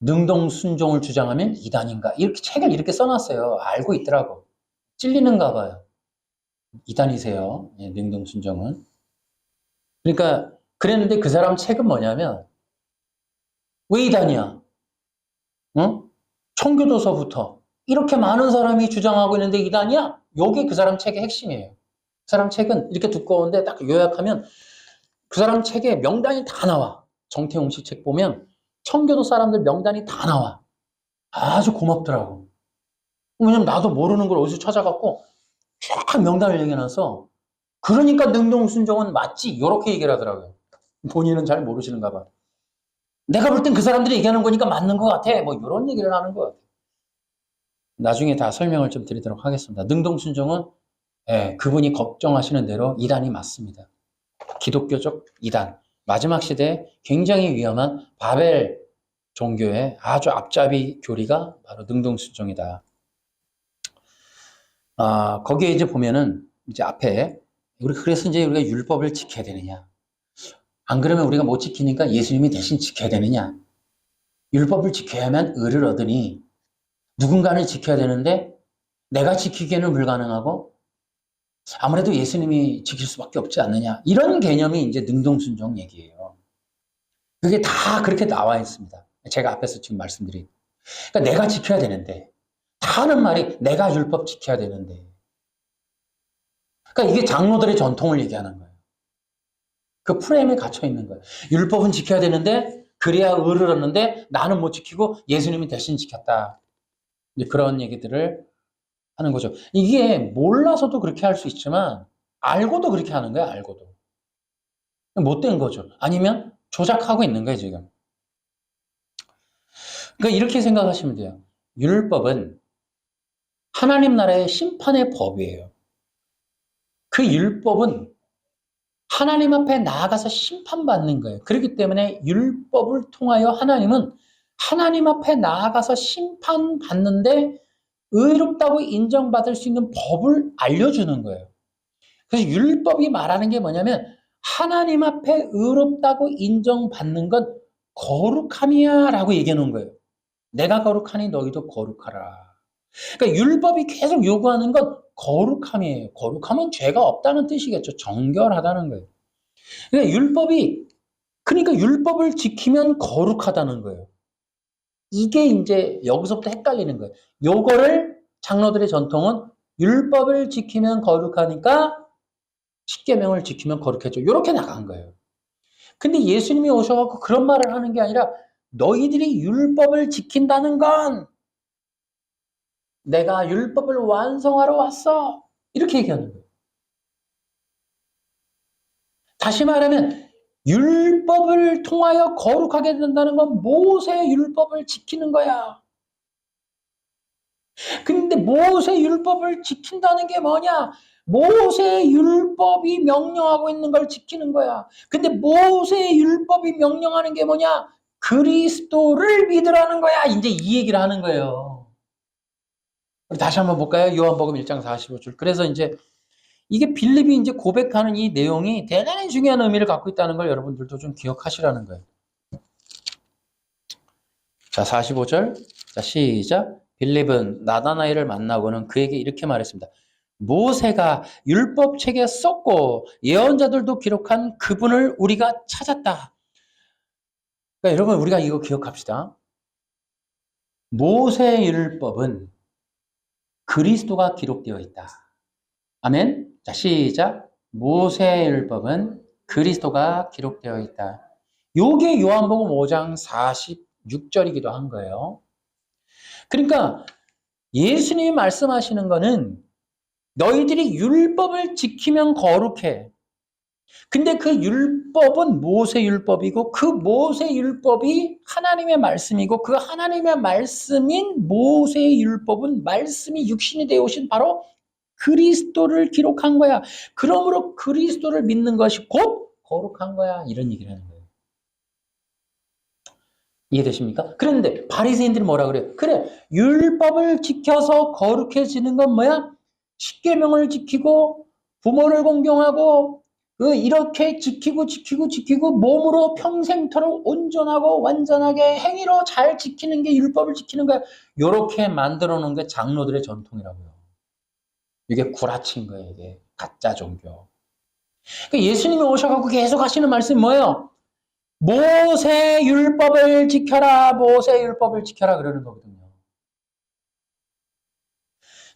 능동순종을 주장하면 이단인가 이렇게 책을 이렇게 써놨어요. 알고 있더라고. 찔리는가 봐요. 이단이세요. 예, 능동순종은. 그러니까 그랬는데 그 사람 책은 뭐냐면 왜 이단이야? 응? 청교도서부터 이렇게 많은 사람이 주장하고 있는데 이단이야? 요게 그 사람 책의 핵심이에요. 그 사람 책은 이렇게 두꺼운데 딱 요약하면 그 사람 책에 명단이 다 나와. 정태용 씨 책 보면 청교도 사람들 명단이 다 나와. 아주 고맙더라고. 왜냐면 나도 모르는 걸 어디서 찾아갖고 쫙 명단을 얘기해놔서 그러니까 능동순종은 맞지 요렇게 얘기를 하더라고요. 본인은 잘 모르시는가 봐. 내가 볼 땐 그 사람들이 얘기하는 거니까 맞는 것 같아. 뭐 이런 얘기를 하는 것 같아. 나중에 다 설명을 좀 드리도록 하겠습니다. 능동순종은 그분이 걱정하시는 대로 이단이 맞습니다. 기독교적 이단. 마지막 시대에 굉장히 위험한 바벨 종교의 아주 앞잡이 교리가 바로 능동순종이다. 거기에 이제 보면은 이제 앞에 그래서 이제 우리가 율법을 지켜야 되느냐? 안 그러면 우리가 못 지키니까 예수님이 대신 지켜야 되느냐? 율법을 지켜야만 의를 얻으니 누군가는 지켜야 되는데 내가 지키기에는 불가능하고 아무래도 예수님이 지킬 수밖에 없지 않느냐. 이런 개념이 이제 능동순종 얘기예요. 그게 다 그렇게 나와 있습니다. 제가 앞에서 지금 말씀드린. 그러니까 내가 지켜야 되는데, 다 하는 말이 내가 율법 지켜야 되는데. 그러니까 이게 장로들의 전통을 얘기하는 거예요. 그 프레임에 갇혀 있는 거예요. 율법은 지켜야 되는데, 그래야 의를 얻는데 나는 못 지키고 예수님이 대신 지켰다. 이제 그런 얘기들을 하는 거죠. 이게 몰라서도 그렇게 할 수 있지만, 알고도 그렇게 하는 거야, 알고도. 못된 거죠. 아니면 조작하고 있는 거예요, 지금. 그러니까 이렇게 생각하시면 돼요. 율법은 하나님 나라의 심판의 법이에요. 그 율법은 하나님 앞에 나아가서 심판받는 거예요. 그렇기 때문에 율법을 통하여 하나님은 하나님 앞에 나아가서 심판받는데 의롭다고 인정받을 수 있는 법을 알려주는 거예요. 그래서 율법이 말하는 게 뭐냐면 하나님 앞에 의롭다고 인정받는 건 거룩함이야 라고 얘기해 놓은 거예요. 내가 거룩하니 너희도 거룩하라. 그러니까 율법이 계속 요구하는 건 거룩함이에요. 거룩함은 죄가 없다는 뜻이겠죠. 정결하다는 거예요. 그러니까 율법을 지키면 거룩하다는 거예요. 이게 이제 여기서부터 헷갈리는 거예요. 요거를 장로들의 전통은 율법을 지키면 거룩하니까 십계명을 지키면 거룩해져. 이렇게 나간 거예요. 근데 예수님이 오셔갖고 그런 말을 하는 게 아니라 너희들이 율법을 지킨다는 건 내가 율법을 완성하러 왔어. 이렇게 얘기하는 거예요. 다시 말하면 율법을 통하여 거룩하게 된다는 건 모세의 율법을 지키는 거야. 근데 모세의 율법을 지킨다는 게 뭐냐? 모세의 율법이 명령하고 있는 걸 지키는 거야. 근데 모세의 율법이 명령하는 게 뭐냐? 그리스도를 믿으라는 거야. 이제 이 얘기를 하는 거예요. 우리 다시 한번 볼까요? 요한복음 1장 45절. 그래서 이제 이게 빌립이 이제 고백하는 이 내용이 대단히 중요한 의미를 갖고 있다는 걸 여러분들도 좀 기억하시라는 거예요. 자, 45절. 자, 시작. 빌립은 나다나엘을 만나고는 그에게 이렇게 말했습니다. 모세가 율법책에 썼고 예언자들도 기록한 그분을 우리가 찾았다. 그러니까 여러분 우리가 이거 기억합시다. 모세의 율법은 그리스도가 기록되어 있다. 아멘. 자, 시작. 모세의 율법은 그리스도가 기록되어 있다. 요게 요한복음 5장 46절이기도 한 거예요. 그러니까 예수님이 말씀하시는 거는 너희들이 율법을 지키면 거룩해. 근데 그 율법은 모세 율법이고 그 모세 율법이 하나님의 말씀이고 그 하나님의 말씀인 모세의 율법은 말씀이 육신이 되어 오신 바로 그리스도를 기록한 거야. 그러므로 그리스도를 믿는 것이 곧 거룩한 거야. 이런 얘기를 하는 거예요. 이해되십니까? 그런데 바리새인들이 뭐라 그래요? 그래, 율법을 지켜서 거룩해지는 건 뭐야? 십계명을 지키고 부모를 공경하고 이렇게 지키고 몸으로 평생토록 온전하고 완전하게 행위로 잘 지키는 게 율법을 지키는 거야. 이렇게 만들어 놓은 게 장로들의 전통이라고요. 이게 구라친 거예요. 이게 가짜 종교. 그러니까 예수님이 오셔갖고 계속 하시는 말씀이 뭐예요? 모세 율법을 지켜라, 모세 율법을 지켜라 그러는 거거든요.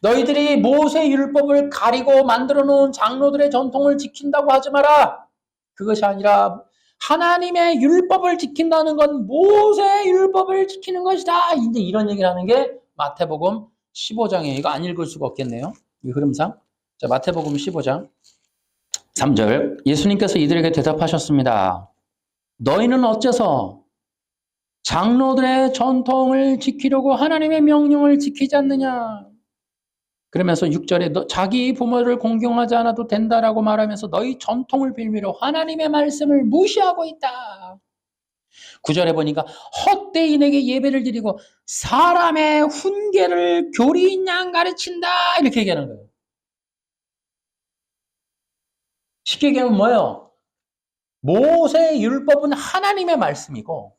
너희들이 모세 율법을 가리고 만들어 놓은 장로들의 전통을 지킨다고 하지 마라. 그것이 아니라 하나님의 율법을 지킨다는 건 모세 율법을 지키는 것이다. 이제 이런 얘기를 하는 게 마태복음 15장이에요. 이거 안 읽을 수가 없겠네요. 이 흐름상. 자, 마태복음 15장 3절. 예수님께서 이들에게 대답하셨습니다. 너희는 어째서 장로들의 전통을 지키려고 하나님의 명령을 지키지 않느냐? 그러면서 6절에 자기 부모를 공경하지 않아도 된다라고 말하면서 너희 전통을 빌미로 하나님의 말씀을 무시하고 있다. 9절에 보니까 헛되인에게 예배를 드리고 사람의 훈계를 교리인 양 가르친다. 이렇게 얘기하는 거예요. 쉽게 얘기하면 뭐예요? 모세의 율법은 하나님의 말씀이고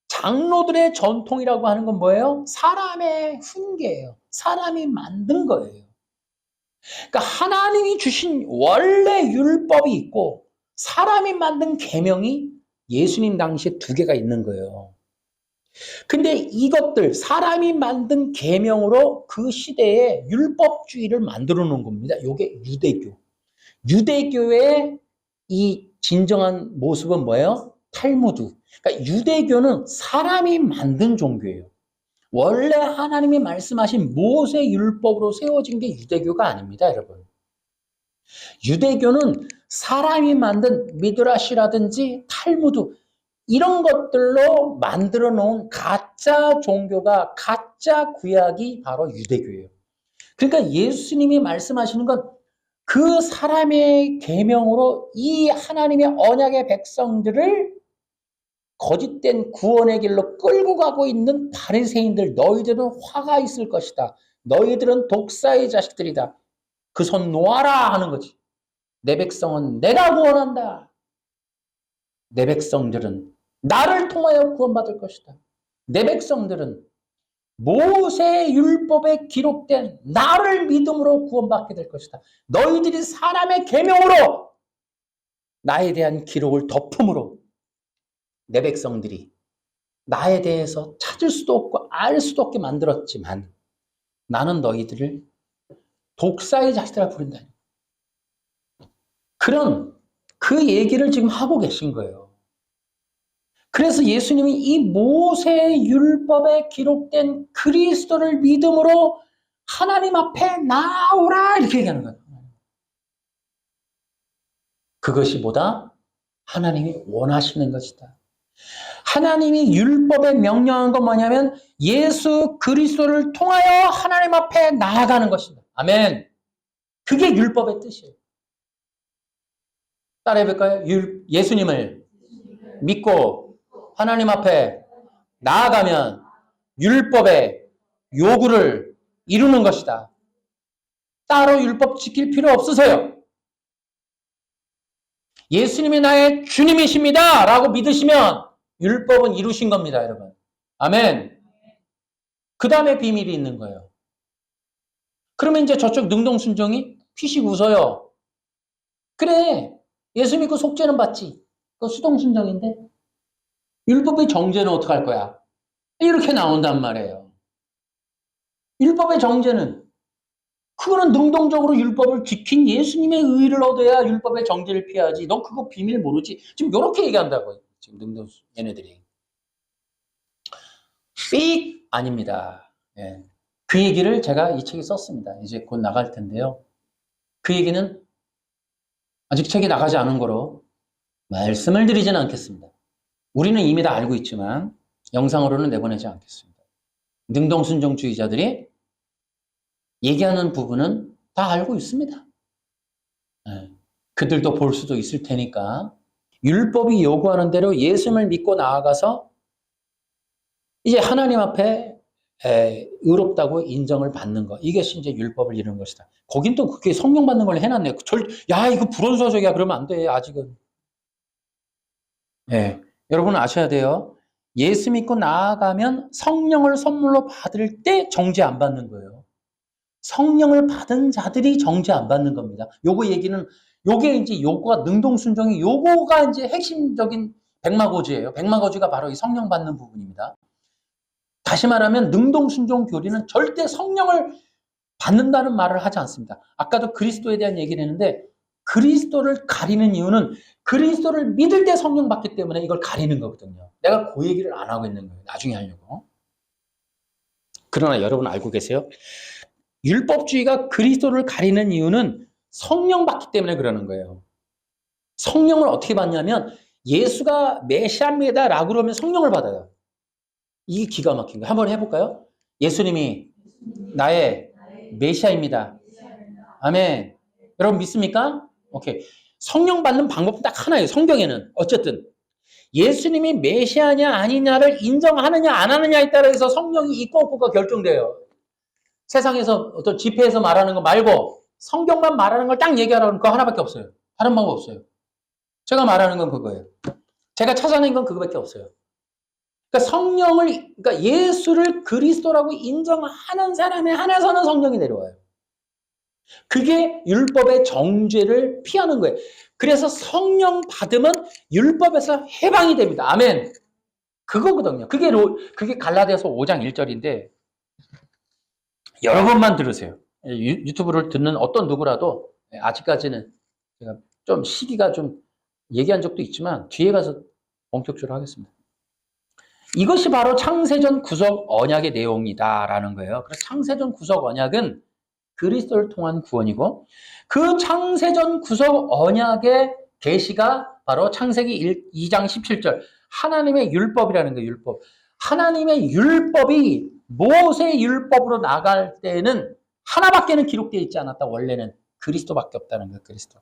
장로들의 전통이라고 하는 건 뭐예요? 사람의 훈계예요. 사람이 만든 거예요. 그러니까 하나님이 주신 원래 율법이 있고 사람이 만든 계명이 예수님 당시에 두 개가 있는 거예요. 근데 이것들 사람이 만든 계명으로 그 시대에 율법주의를 만들어 놓은 겁니다. 이게 유대교. 유대교의 이 진정한 모습은 뭐예요? 탈무드. 그러니까 유대교는 사람이 만든 종교예요. 원래 하나님이 말씀하신 모세 율법으로 세워진 게 유대교가 아닙니다, 여러분. 유대교는 사람이 만든 미드라시라든지 탈무드 이런 것들로 만들어 놓은 가짜 종교가 가짜 구약이 바로 유대교예요. 그러니까 예수님이 말씀하시는 건 그 사람의 계명으로 이 하나님의 언약의 백성들을 거짓된 구원의 길로 끌고 가고 있는 바리새인들, 너희들은 화가 있을 것이다. 너희들은 독사의 자식들이다. 그 손 놓아라 하는 거지. 내 백성은 내가 구원한다. 내 백성들은 나를 통하여 구원받을 것이다. 내 백성들은 모세의 율법에 기록된 나를 믿음으로 구원받게 될 것이다. 너희들이 사람의 계명으로 나에 대한 기록을 덮음으로 내 백성들이 나에 대해서 찾을 수도 없고 알 수도 없게 만들었지만 나는 너희들을 독사의 자식들아 부른다. 그런 그 얘기를 지금 하고 계신 거예요. 그래서 예수님이 이 모세의 율법에 기록된 그리스도를 믿음으로 하나님 앞에 나오라 이렇게 얘기하는 거예요. 그것이 보다 하나님이 원하시는 것이다. 하나님이 율법에 명령한 건 뭐냐면 예수 그리스도를 통하여 하나님 앞에 나아가는 것이다. 아멘. 그게 율법의 뜻이에요. 따라해 볼까요? 예수님을 믿고 하나님 앞에 나아가면 율법의 요구를 이루는 것이다. 따로 율법 지킬 필요 없으세요. 예수님이 나의 주님이십니다 라고 믿으시면 율법은 이루신 겁니다, 여러분. 아멘. 그 다음에 비밀이 있는 거예요. 그러면 이제 저쪽 능동순종이 피식 웃어요. 그래, 예수 믿고 속죄는 받지. 그거 수동순종인데 율법의 정죄는 어떻게 할 거야? 이렇게 나온단 말이에요. 율법의 정죄는 그거는 능동적으로 율법을 지킨 예수님의 의를 얻어야 율법의 정죄를 피하지. 넌 그거 비밀 모르지. 지금 이렇게 얘기한다고. 지금 능동 얘네들이. 삑 아닙니다. 예. 그 얘기를 제가 이 책에 썼습니다. 이제 곧 나갈 텐데요. 그 얘기는 아직 책이 나가지 않은 거로 말씀을 드리지는 않겠습니다. 우리는 이미 다 알고 있지만 영상으로는 내보내지 않겠습니다. 능동순종주의자들이 얘기하는 부분은 다 알고 있습니다. 네. 그들도 볼 수도 있을 테니까 율법이 요구하는 대로 예수님을 믿고 나아가서 이제 하나님 앞에 의롭다고 인정을 받는 것. 이것이 이제 율법을 이루는 것이다. 거긴 또 그게 성령 받는 걸 해놨네. 야, 이거 불온서적이야. 그러면 안 돼. 아직은. 네. 여러분은 아셔야 돼요. 예수 믿고 나아가면 성령을 선물로 받을 때 정죄 안 받는 거예요. 성령을 받은 자들이 정죄 안 받는 겁니다. 요거 얘기는, 요게 이제 요거가 능동순종이 요거가 이제 핵심적인 백마고지예요. 백마고지가 바로 이 성령 받는 부분입니다. 다시 말하면 능동순종 교리는 절대 성령을 받는다는 말을 하지 않습니다. 아까도 그리스도에 대한 얘기를 했는데 그리스도를 가리는 이유는 그리스도를 믿을 때 성령 받기 때문에 이걸 가리는 거거든요. 내가 그 얘기를 안 하고 있는 거예요. 나중에 하려고. 그러나 여러분 알고 계세요? 율법주의가 그리스도를 가리는 이유는 성령 받기 때문에 그러는 거예요. 성령을 어떻게 받냐면 예수가 메시아입니다 라고 그러면 성령을 받아요. 이게 기가 막힌 거예요. 한번 해볼까요? 예수님이 나의 메시아입니다. 아멘. 여러분 믿습니까? 오케이. 성령 받는 방법은 딱 하나예요. 성경에는. 어쨌든 예수님이 메시아냐 아니냐를 인정하느냐 안 하느냐에 따라서 성령이 있고 없고가 결정돼요. 세상에서 어떤 집회에서 말하는 거 말고 성경만 말하는 걸 딱 얘기하라고 그거 하나밖에 없어요. 다른 방법 없어요. 제가 말하는 건 그거예요. 제가 찾아낸 건 그거밖에 없어요. 그러니까 그러니까 예수를 그리스도라고 인정하는 사람에 한해서는 성령이 내려와요. 그게 율법의 정죄를 피하는 거예요. 그래서 성령 받으면 율법에서 해방이 됩니다. 아멘. 그거거든요. 그게 갈라디아서 5장 1절인데 여러 번만 들으세요. 유튜브를 듣는 어떤 누구라도 아직까지는 제가 좀 시기가 좀 얘기한 적도 있지만 뒤에 가서 본격적으로 하겠습니다. 이것이 바로 창세전 구속 언약의 내용이다라는 거예요. 그래서 창세전 구속 언약은 그리스도를 통한 구원이고 그 창세전 구속 언약의 계시가 바로 창세기 2장 17절 하나님의 율법이라는 거예요. 율법. 하나님의 율법이 모세의 율법으로 나갈 때에는 하나밖에는 기록되어 있지 않았다. 원래는 그리스도밖에 없다는 거예요. 그리스도.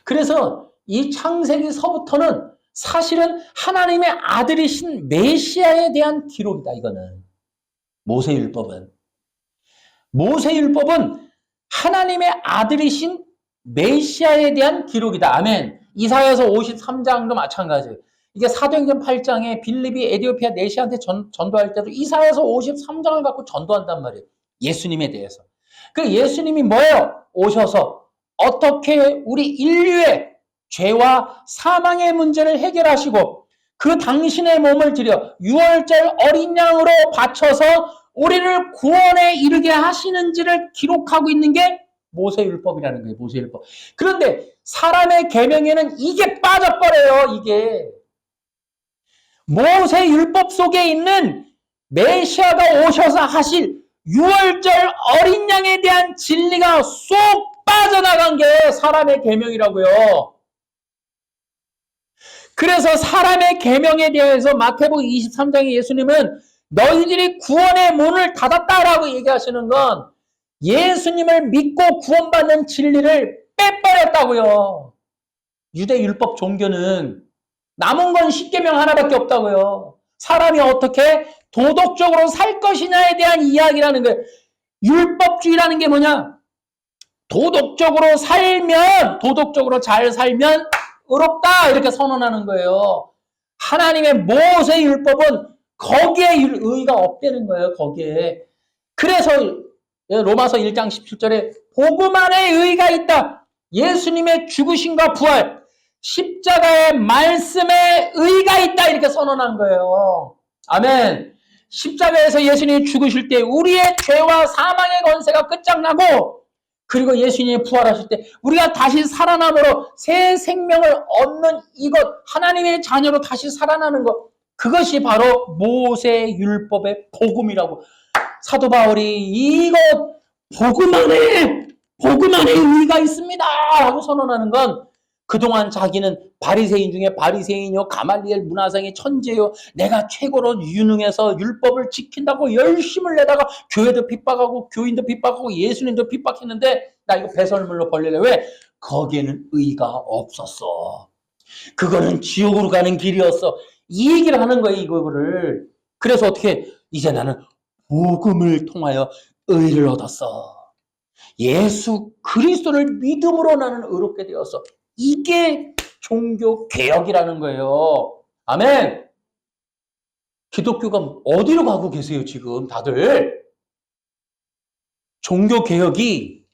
그래서 이 창세기서부터는 사실은 하나님의 아들이신 메시아에 대한 기록이다. 이거는 모세율법은 하나님의 아들이신 메시아에 대한 기록이다. 아멘. 이사야서 53장도 마찬가지예요. 이게 사도행전 8장에 빌립이 에디오피아 내시한테 전도할 때도 이사야서 53장을 갖고 전도한단 말이에요. 예수님에 대해서. 그 예수님이 뭐예요? 오셔서 어떻게 우리 인류의 죄와 사망의 문제를 해결하시고 그 당신의 몸을 들여 유월절 어린 양으로 바쳐서 우리를 구원에 이르게 하시는지를 기록하고 있는 게 모세율법이라는 거예요. 모세율법. 그런데 사람의 계명에는 이게 빠져버려요. 이게. 모세율법 속에 있는 메시아가 오셔서 하실 유월절 어린 양에 대한 진리가 쏙 빠져나간 게 사람의 계명이라고요. 그래서 사람의 계명에 대해서 마태복음 23장에 예수님은 너희들이 구원의 문을 닫았다라고 얘기하시는 건 예수님을 믿고 구원받는 진리를 빼버렸다고요. 유대율법 종교는 남은 건 십계명 하나밖에 없다고요. 사람이 어떻게 도덕적으로 살 것이냐에 대한 이야기라는 거예요. 율법주의라는 게 뭐냐? 도덕적으로 잘 살면 의롭다 이렇게 선언하는 거예요. 하나님의 모세율법은 거기에 의의가 없다는 거예요. 거기에. 그래서 로마서 1장 17절에 복음 안에 의의가 있다. 예수님의 죽으심과 부활, 십자가의 말씀에 의의가 있다 이렇게 선언한 거예요. 아멘. 십자가에서 예수님이 죽으실 때 우리의 죄와 사망의 권세가 끝장나고 그리고 예수님이 부활하실 때 우리가 다시 살아남으로 새 생명을 얻는 이것, 하나님의 자녀로 다시 살아나는 것, 그것이 바로 모세율법의 복음이라고. 사도 바울이 이것 복음 안에 의의가 있습니다 라고 선언하는 건 그동안 자기는 바리새인 중에 바리새인이요 가말리엘 문화상의 천재요 내가 최고로 유능해서 율법을 지킨다고 열심을 내다가 교회도 핍박하고 교인도 핍박하고 예수님도 핍박했는데 나 이거 배설물로 벌릴래. 왜? 거기에는 의의가 없었어. 그거는 지옥으로 가는 길이었어. 이 얘기를 하는 거예요. 이거를. 그래서 어떻게 이제 나는 복음을 통하여 의를 얻었어. 예수 그리스도를 믿음으로 나는 의롭게 되었어. 이게 종교 개혁이라는 거예요. 아멘. 기독교가 어디로 가고 계세요 지금 다들. 종교 개혁이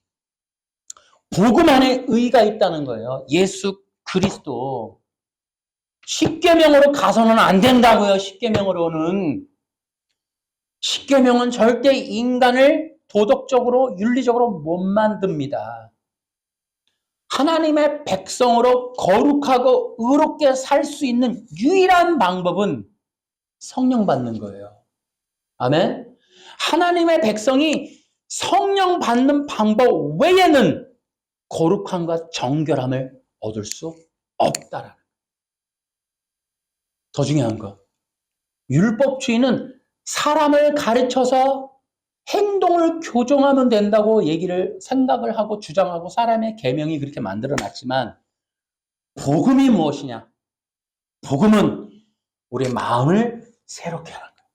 복음 안에 의의가 있다는 거예요. 예수 그리스도. 십계명으로 가서는 안 된다고요. 십계명으로는 절대 인간을 도덕적으로 윤리적으로 못 만듭니다. 하나님의 백성으로 거룩하고 의롭게 살 수 있는 유일한 방법은 성령 받는 거예요. 아멘. 하나님의 백성이 성령 받는 방법 외에는 거룩함과 정결함을 얻을 수 없다라는 거예요. 더 중요한 거. 율법주의는 사람을 가르쳐서 행동을 교정하면 된다고 생각을 하고 주장하고 사람의 계명이 그렇게 만들어놨지만 복음이 무엇이냐? 복음은 우리 마음을 새롭게 하는 거예요.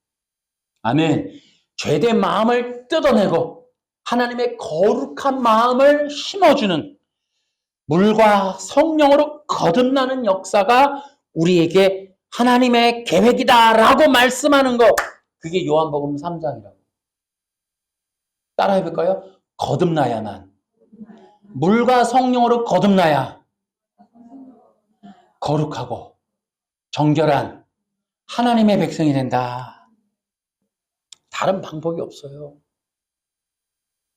아멘. 죄된 마음을 뜯어내고 하나님의 거룩한 마음을 심어주는 물과 성령으로 거듭나는 역사가 우리에게 하나님의 계획이다라고 말씀하는 거. 그게 요한복음 3장이라고. 따라해볼까요? 거듭나야만 물과 성령으로 거듭나야 거룩하고 정결한 하나님의 백성이 된다. 다른 방법이 없어요.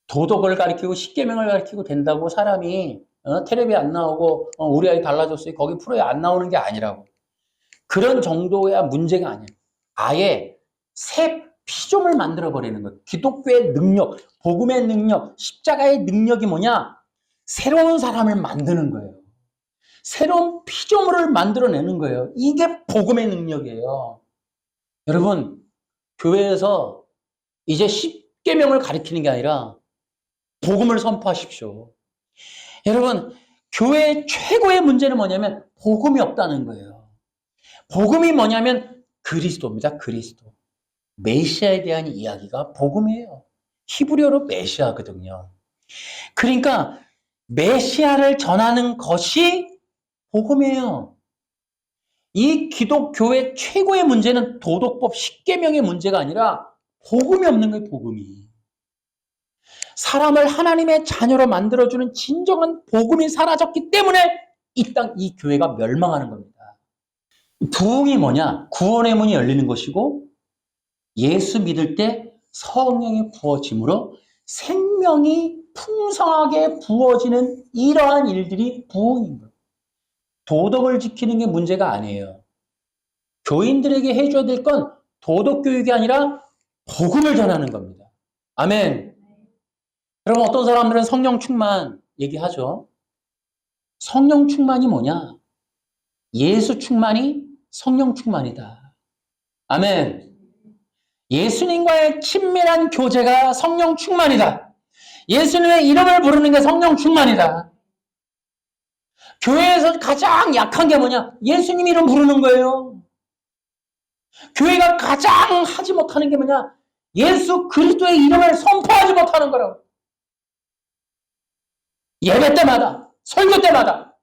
도덕을 가르치고 십계명을 가르치고 된다고 사람이 텔레비에 안 나오고 우리 아이 달라졌어요. 거기 프로에 안 나오는 게 아니라고. 그런 정도야 문제가 아니에요. 아예 새 피조물 만들어버리는 거예요. 기독교의 능력, 복음의 능력, 십자가의 능력이 뭐냐? 새로운 사람을 만드는 거예요. 새로운 피조물을 만들어내는 거예요. 이게 복음의 능력이에요. 여러분, 교회에서 이제 십계명을 가르치는 게 아니라 복음을 선포하십시오. 여러분, 교회의 최고의 문제는 뭐냐면 복음이 없다는 거예요. 복음이 뭐냐면 그리스도입니다. 그리스도. 메시아에 대한 이야기가 복음이에요. 히브리어로 메시아거든요. 그러니까 메시아를 전하는 것이 복음이에요. 이 기독교의 최고의 문제는 도덕법 십계명의 문제가 아니라 복음이 없는 거예요. 복음이. 사람을 하나님의 자녀로 만들어주는 진정한 복음이 사라졌기 때문에 이 땅, 이 교회가 멸망하는 겁니다. 부흥이 뭐냐? 구원의 문이 열리는 것이고 예수 믿을 때 성령이 부어짐으로 생명이 풍성하게 부어지는 이러한 일들이 부흥인 거예요. 도덕을 지키는 게 문제가 아니에요. 교인들에게 해줘야 될 건 도덕 교육이 아니라 복음을 전하는 겁니다. 아멘. 여러분, 어떤 사람들은 성령 충만 얘기하죠. 성령 충만이 뭐냐? 예수 충만이 성령 충만이다. 아멘. 예수님과의 친밀한 교제가 성령 충만이다. 예수님의 이름을 부르는 게 성령 충만이다. 교회에서 가장 약한 게 뭐냐? 예수님 이름 부르는 거예요. 교회가 가장 하지 못하는 게 뭐냐? 예수 그리스도의 이름을 선포하지 못하는 거라고. 예배 때마다, 설교 때마다,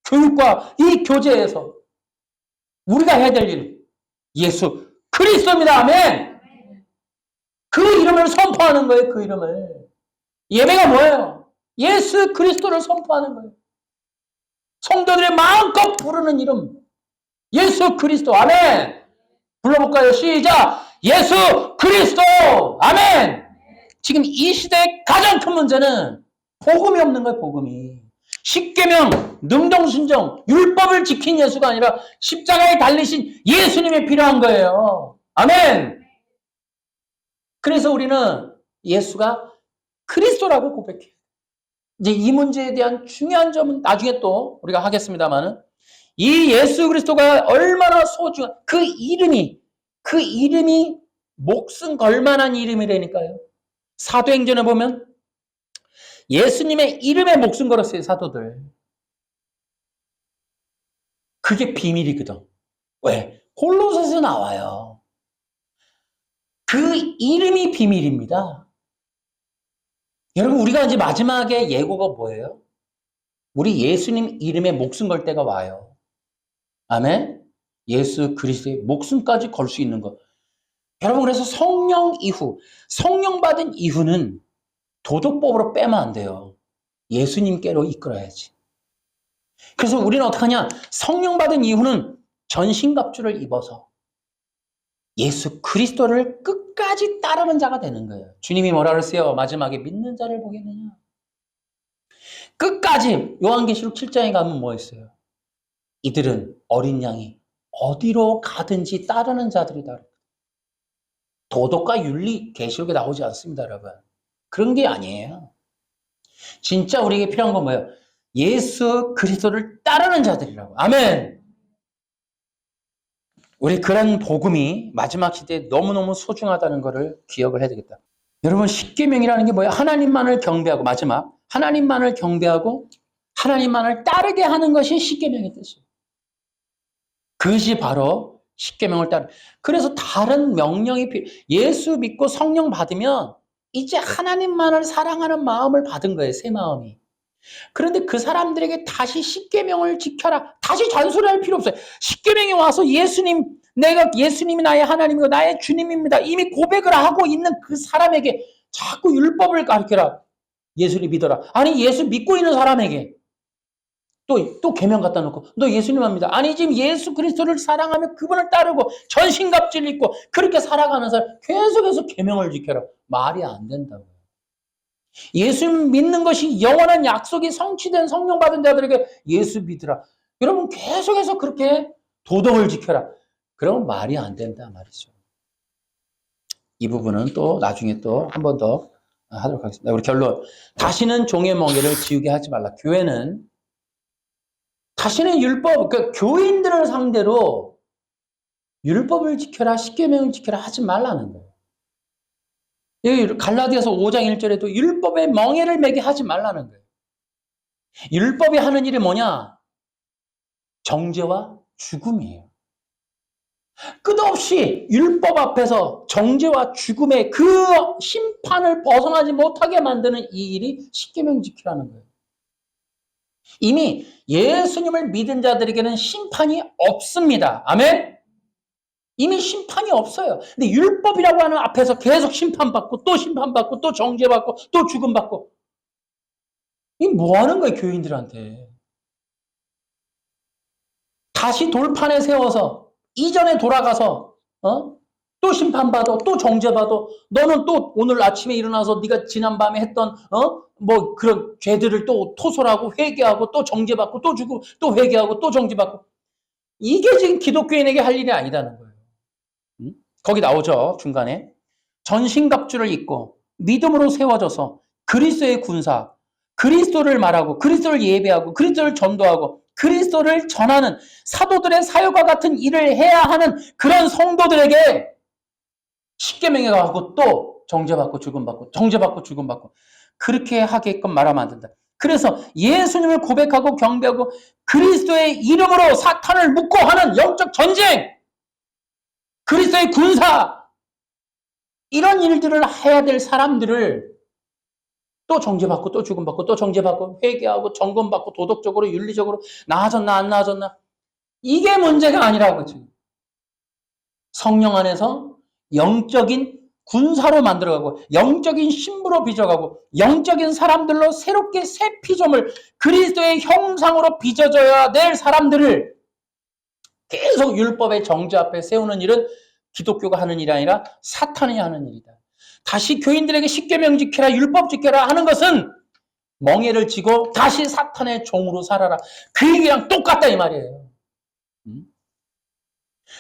교육과 이 교제에서 우리가 해야 될 일, 예수 그리스도입니다. 아멘. 그 이름을 선포하는 거예요. 그 이름을. 예배가 뭐예요? 예수 그리스도를 선포하는 거예요. 성도들의 마음껏 부르는 이름, 예수 그리스도. 아멘. 불러볼까요? 시작. 예수 그리스도. 아멘. 지금 이 시대의 가장 큰 문제는 복음이 없는 거예요. 복음이. 십계명, 능동순종, 율법을 지킨 예수가 아니라 십자가에 달리신 예수님이 필요한 거예요. 아멘. 그래서 우리는 예수가 그리스도라고 고백해요. 이제 이 문제에 대한 중요한 점은 나중에 또 우리가 하겠습니다만은 이 예수 그리스도가 얼마나 소중한 그 이름이 목숨 걸 만한 이름이라니까요. 사도행전에 보면 예수님의 이름에 목숨 걸었어요. 사도들. 그게 비밀이거든. 왜? 골로새서 나와요. 그 이름이 비밀입니다. 여러분, 우리가 이제 마지막에 예고가 뭐예요? 우리 예수님 이름에 목숨 걸 때가 와요. 아멘? 예수 그리스도의 목숨까지 걸 수 있는 것. 여러분, 그래서 성령 받은 이후는 도덕법으로 빼면 안 돼요. 예수님께로 이끌어야지. 그래서 우리는 어떻게 하냐? 성령 받은 이후는 전신갑주를 입어서 예수 그리스도를 끝까지 따르는 자가 되는 거예요. 주님이 뭐라 그랬어요? 마지막에 믿는 자를 보겠느냐? 끝까지. 요한계시록 7장에 가면 뭐 있어요? 이들은 어린 양이 어디로 가든지 따르는 자들이다. 도덕과 윤리 계시록에 나오지 않습니다, 여러분. 그런 게 아니에요. 진짜 우리에게 필요한 건 뭐예요? 예수 그리스도를 따르는 자들이라고. 아멘. 우리 그런 복음이 마지막 시대에 너무너무 소중하다는 것을 기억을 해야 되겠다. 여러분, 십계명이라는 게 뭐예요? 하나님만을 경배하고, 마지막 하나님만을 경배하고 하나님만을 따르게 하는 것이 십계명의 뜻이에요. 그것이 바로 십계명을 따르. 그래서 다른 명령이 예수 믿고 성령 받으면 이제 하나님만을 사랑하는 마음을 받은 거예요. 새 마음이. 그런데 그 사람들에게 다시 십계명을 지켜라. 다시 잔소리할 필요 없어요. 십계명이 와서 예수님이 나의 하나님이고 나의 주님입니다. 이미 고백을 하고 있는 그 사람에게 자꾸 율법을 가르쳐라. 예수를 믿어라. 아니, 예수 믿고 있는 사람에게 또 계명 갖다 놓고 너 예수님만 믿어. 아니, 지금 예수 그리스도를 사랑하며 그분을 따르고 전신갑주를 입고 그렇게 살아가는 사람 계속해서 계명을 지켜라. 말이 안 된다고요. 예수 믿는 것이 영원한 약속이 성취된 성령 받은 자들에게 예수 믿으라. 여러분 계속해서 그렇게 도덕을 지켜라. 그러면 말이 안 된다 말이죠. 이 부분은 또 나중에 또 한 번 더 하도록 하겠습니다. 우리 결론. 다시는 종의 멍에를 지우게 하지 말라. 교회는 다시는 율법, 그러니까 교인들을 상대로 율법을 지켜라, 십계명을 지켜라 하지 말라는 거예요. 여기 갈라디아서 5장 1절에도 율법의 멍에를 매게 하지 말라는 거예요. 율법이 하는 일이 뭐냐? 정죄와 죽음이에요. 끝없이 율법 앞에서 정죄와 죽음의 그 심판을 벗어나지 못하게 만드는 이 일이 십계명 지키라는 거예요. 이미 예수님을 믿은 자들에게는 심판이 없습니다. 아멘? 이미 심판이 없어요. 근데 율법이라고 하는 앞에서 계속 심판받고 또 심판받고 또 정죄받고 또 죽음받고 이게 뭐 하는 거예요, 교인들한테? 다시 돌판에 세워서 이전에 돌아가서 또 심판받아 또 정죄받아 너는 또 오늘 아침에 일어나서 네가 지난밤에 했던 뭐 그런 죄들을 또 토설하고 회개하고 또 정죄받고 또 죽고 또 회개하고 또 정죄받고 이게 지금 기독교인에게 할 일이 아니다는 거예요. 거기 나오죠. 중간에 전신갑주를 입고 믿음으로 세워져서 그리스도의 군사 그리스도를 말하고 그리스도를 예배하고 그리스도를 전도하고 그리스도를 전하는 사도들의 사역과 같은 일을 해야 하는 그런 성도들에게 십계명에 가고 또 정죄받고 죽음받고 정죄받고 죽음받고 그렇게 하게끔 말하면 안 된다. 그래서 예수님을 고백하고 경배하고 그리스도의 이름으로 사탄을 묶고 하는 영적 전쟁 그리스도의 군사 이런 일들을 해야 될 사람들을 또 정죄받고 또 죽음받고 또 정죄받고 회개하고 점검받고 도덕적으로 윤리적으로 나아졌나 안 나아졌나 이게 문제가 아니라고 지금 성령 안에서 영적인 군사로 만들어가고 영적인 신부로 빚어가고 영적인 사람들로 새롭게 새 피조물 그리스도의 형상으로 빚어져야 될 사람들을 계속 율법의 정죄 앞에 세우는 일은 기독교가 하는 일이 아니라 사탄이 하는 일이다. 다시 교인들에게 십계명 지켜라 율법 지켜라 하는 것은 멍에를 지고 다시 사탄의 종으로 살아라. 그 얘기랑 똑같다 이 말이에요.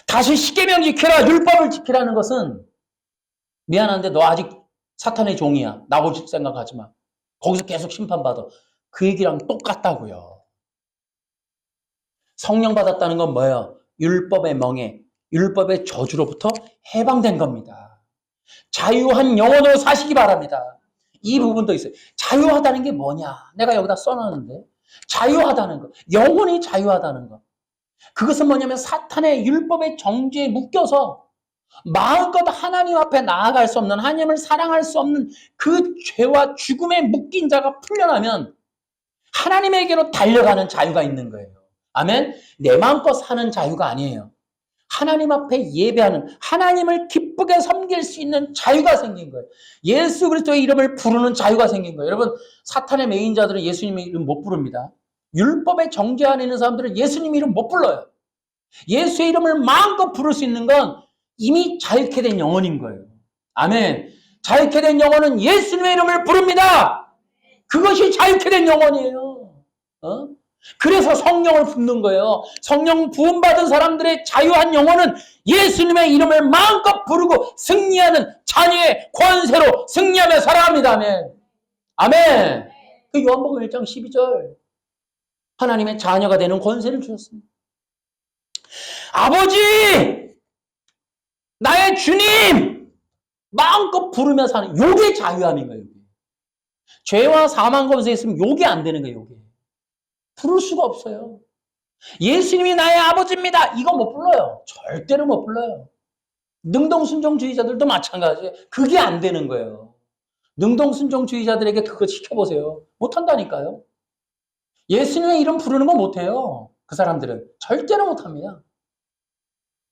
다시 십계명 지켜라 율법을 지키라는 것은 미안한데 너 아직 사탄의 종이야. 나올 생각하지 마. 거기서 계속 심판받아. 그 얘기랑 똑같다고요. 성령 받았다는 건 뭐예요? 율법의 멍에 율법의 저주로부터 해방된 겁니다. 자유한 영혼으로 사시기 바랍니다. 이 부분도 있어요. 자유하다는 게 뭐냐? 내가 여기다 써놨는데 자유하다는 거, 영혼이 자유하다는 거. 그것은 뭐냐면 사탄의 율법의 정죄에 묶여서 마음껏 하나님 앞에 나아갈 수 없는 하나님을 사랑할 수 없는 그 죄와 죽음에 묶인 자가 풀려나면 하나님에게로 달려가는 자유가 있는 거예요. 아멘? 내 마음껏 사는 자유가 아니에요. 하나님 앞에 예배하는 하나님을 기쁘게 섬길 수 있는 자유가 생긴 거예요. 예수 그리스도의 이름을 부르는 자유가 생긴 거예요. 여러분 사탄의 매인자들은 예수님의 이름 못 부릅니다. 율법의 정죄 안에 있는 사람들은 예수님 이름 못 불러요. 예수의 이름을 마음껏 부를 수 있는 건 이미 자유케 된 영혼인 거예요. 아멘. 자유케 된 영혼은 예수님의 이름을 부릅니다. 그것이 자유케 된 영혼이에요. 그래서 성령을 붓는 거예요. 성령 부음받은 사람들의 자유한 영혼은 예수님의 이름을 마음껏 부르고 승리하는 자녀의 권세로 승리하며 살아갑니다. 아멘. 아멘. 그 요한복음 1장 12절 하나님의 자녀가 되는 권세를 주셨습니다. 아버지! 나의 주님! 마음껏 부르며 사는 요게 자유함인 거예요. 죄와 사망 권세에 있으면 요게 안 되는 거예요. 요게. 부를 수가 없어요. 예수님이 나의 아버지입니다. 이거 못 불러요. 절대로 못 불러요. 능동순종주의자들도 마찬가지예요. 그게 안 되는 거예요. 능동순종주의자들에게 그거 시켜보세요. 못한다니까요. 예수님의 이름 부르는 거 못해요. 그 사람들은. 절대로 못합니다.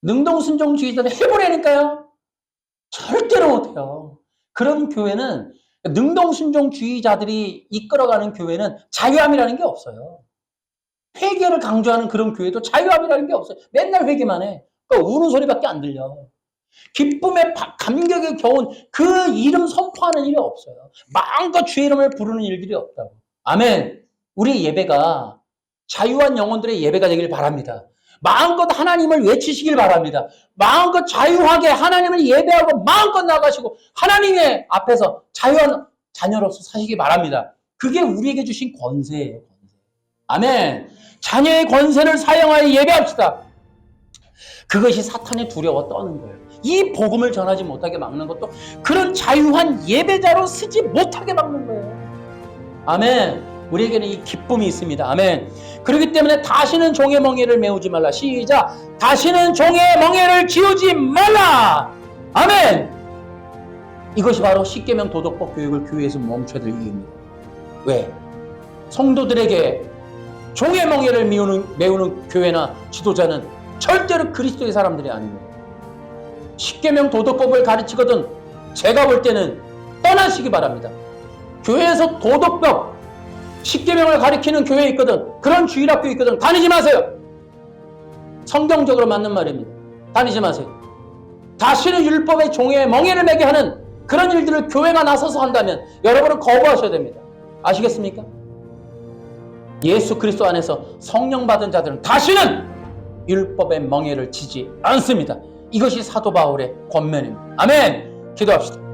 능동순종주의자들 해보라니까요. 절대로 못해요. 그런 교회는 능동순종주의자들이 이끌어가는 교회는 자유함이라는 게 없어요. 회개를 강조하는 그런 교회도 자유함이라는 게 없어요. 맨날 회개만 해. 그러니까 우는 소리밖에 안 들려. 기쁨의 감격에 겨운 그 이름 선포하는 일이 없어요. 마음껏 주의 이름을 부르는 일들이 없다고. 아멘. 우리 예배가 자유한 영혼들의 예배가 되길 바랍니다. 마음껏 하나님을 외치시길 바랍니다. 마음껏 자유하게 하나님을 예배하고 마음껏 나가시고 하나님의 앞에서 자유한 자녀로서 사시기 바랍니다. 그게 우리에게 주신 권세예요. 권세. 아멘. 자녀의 권세를 사용하여 예배합시다. 그것이 사탄의 두려워 떠는 거예요. 이 복음을 전하지 못하게 막는 것도 그런 자유한 예배자로 쓰지 못하게 막는 거예요. 아멘. 우리에게는 이 기쁨이 있습니다. 아멘. 그렇기 때문에 다시는 종의 멍에를 메우지 말라. 시작. 다시는 종의 멍에를 지우지 말라. 아멘. 이것이 바로 십계명 도덕법 교육을 교회에서 멈춰야 될 이유입니다. 왜? 성도들에게 종의 멍에를 메우는 교회나 지도자는 절대로 그리스도의 사람들이 아닙니다. 십계명 도덕법을 가르치거든 제가 볼 때는 떠나시기 바랍니다. 교회에서 도덕법 십계명을 가르치는 교회 있거든, 그런 주일학교 있거든, 다니지 마세요. 성경적으로 맞는 말입니다. 다니지 마세요. 다시는 율법의 종의 멍에를 매게 하는 그런 일들을 교회가 나서서 한다면 여러분은 거부하셔야 됩니다. 아시겠습니까? 예수 그리스도 안에서 성령 받은 자들은 다시는 율법의 멍에를 지지 않습니다. 이것이 사도 바울의 권면입니다. 아멘. 기도합시다.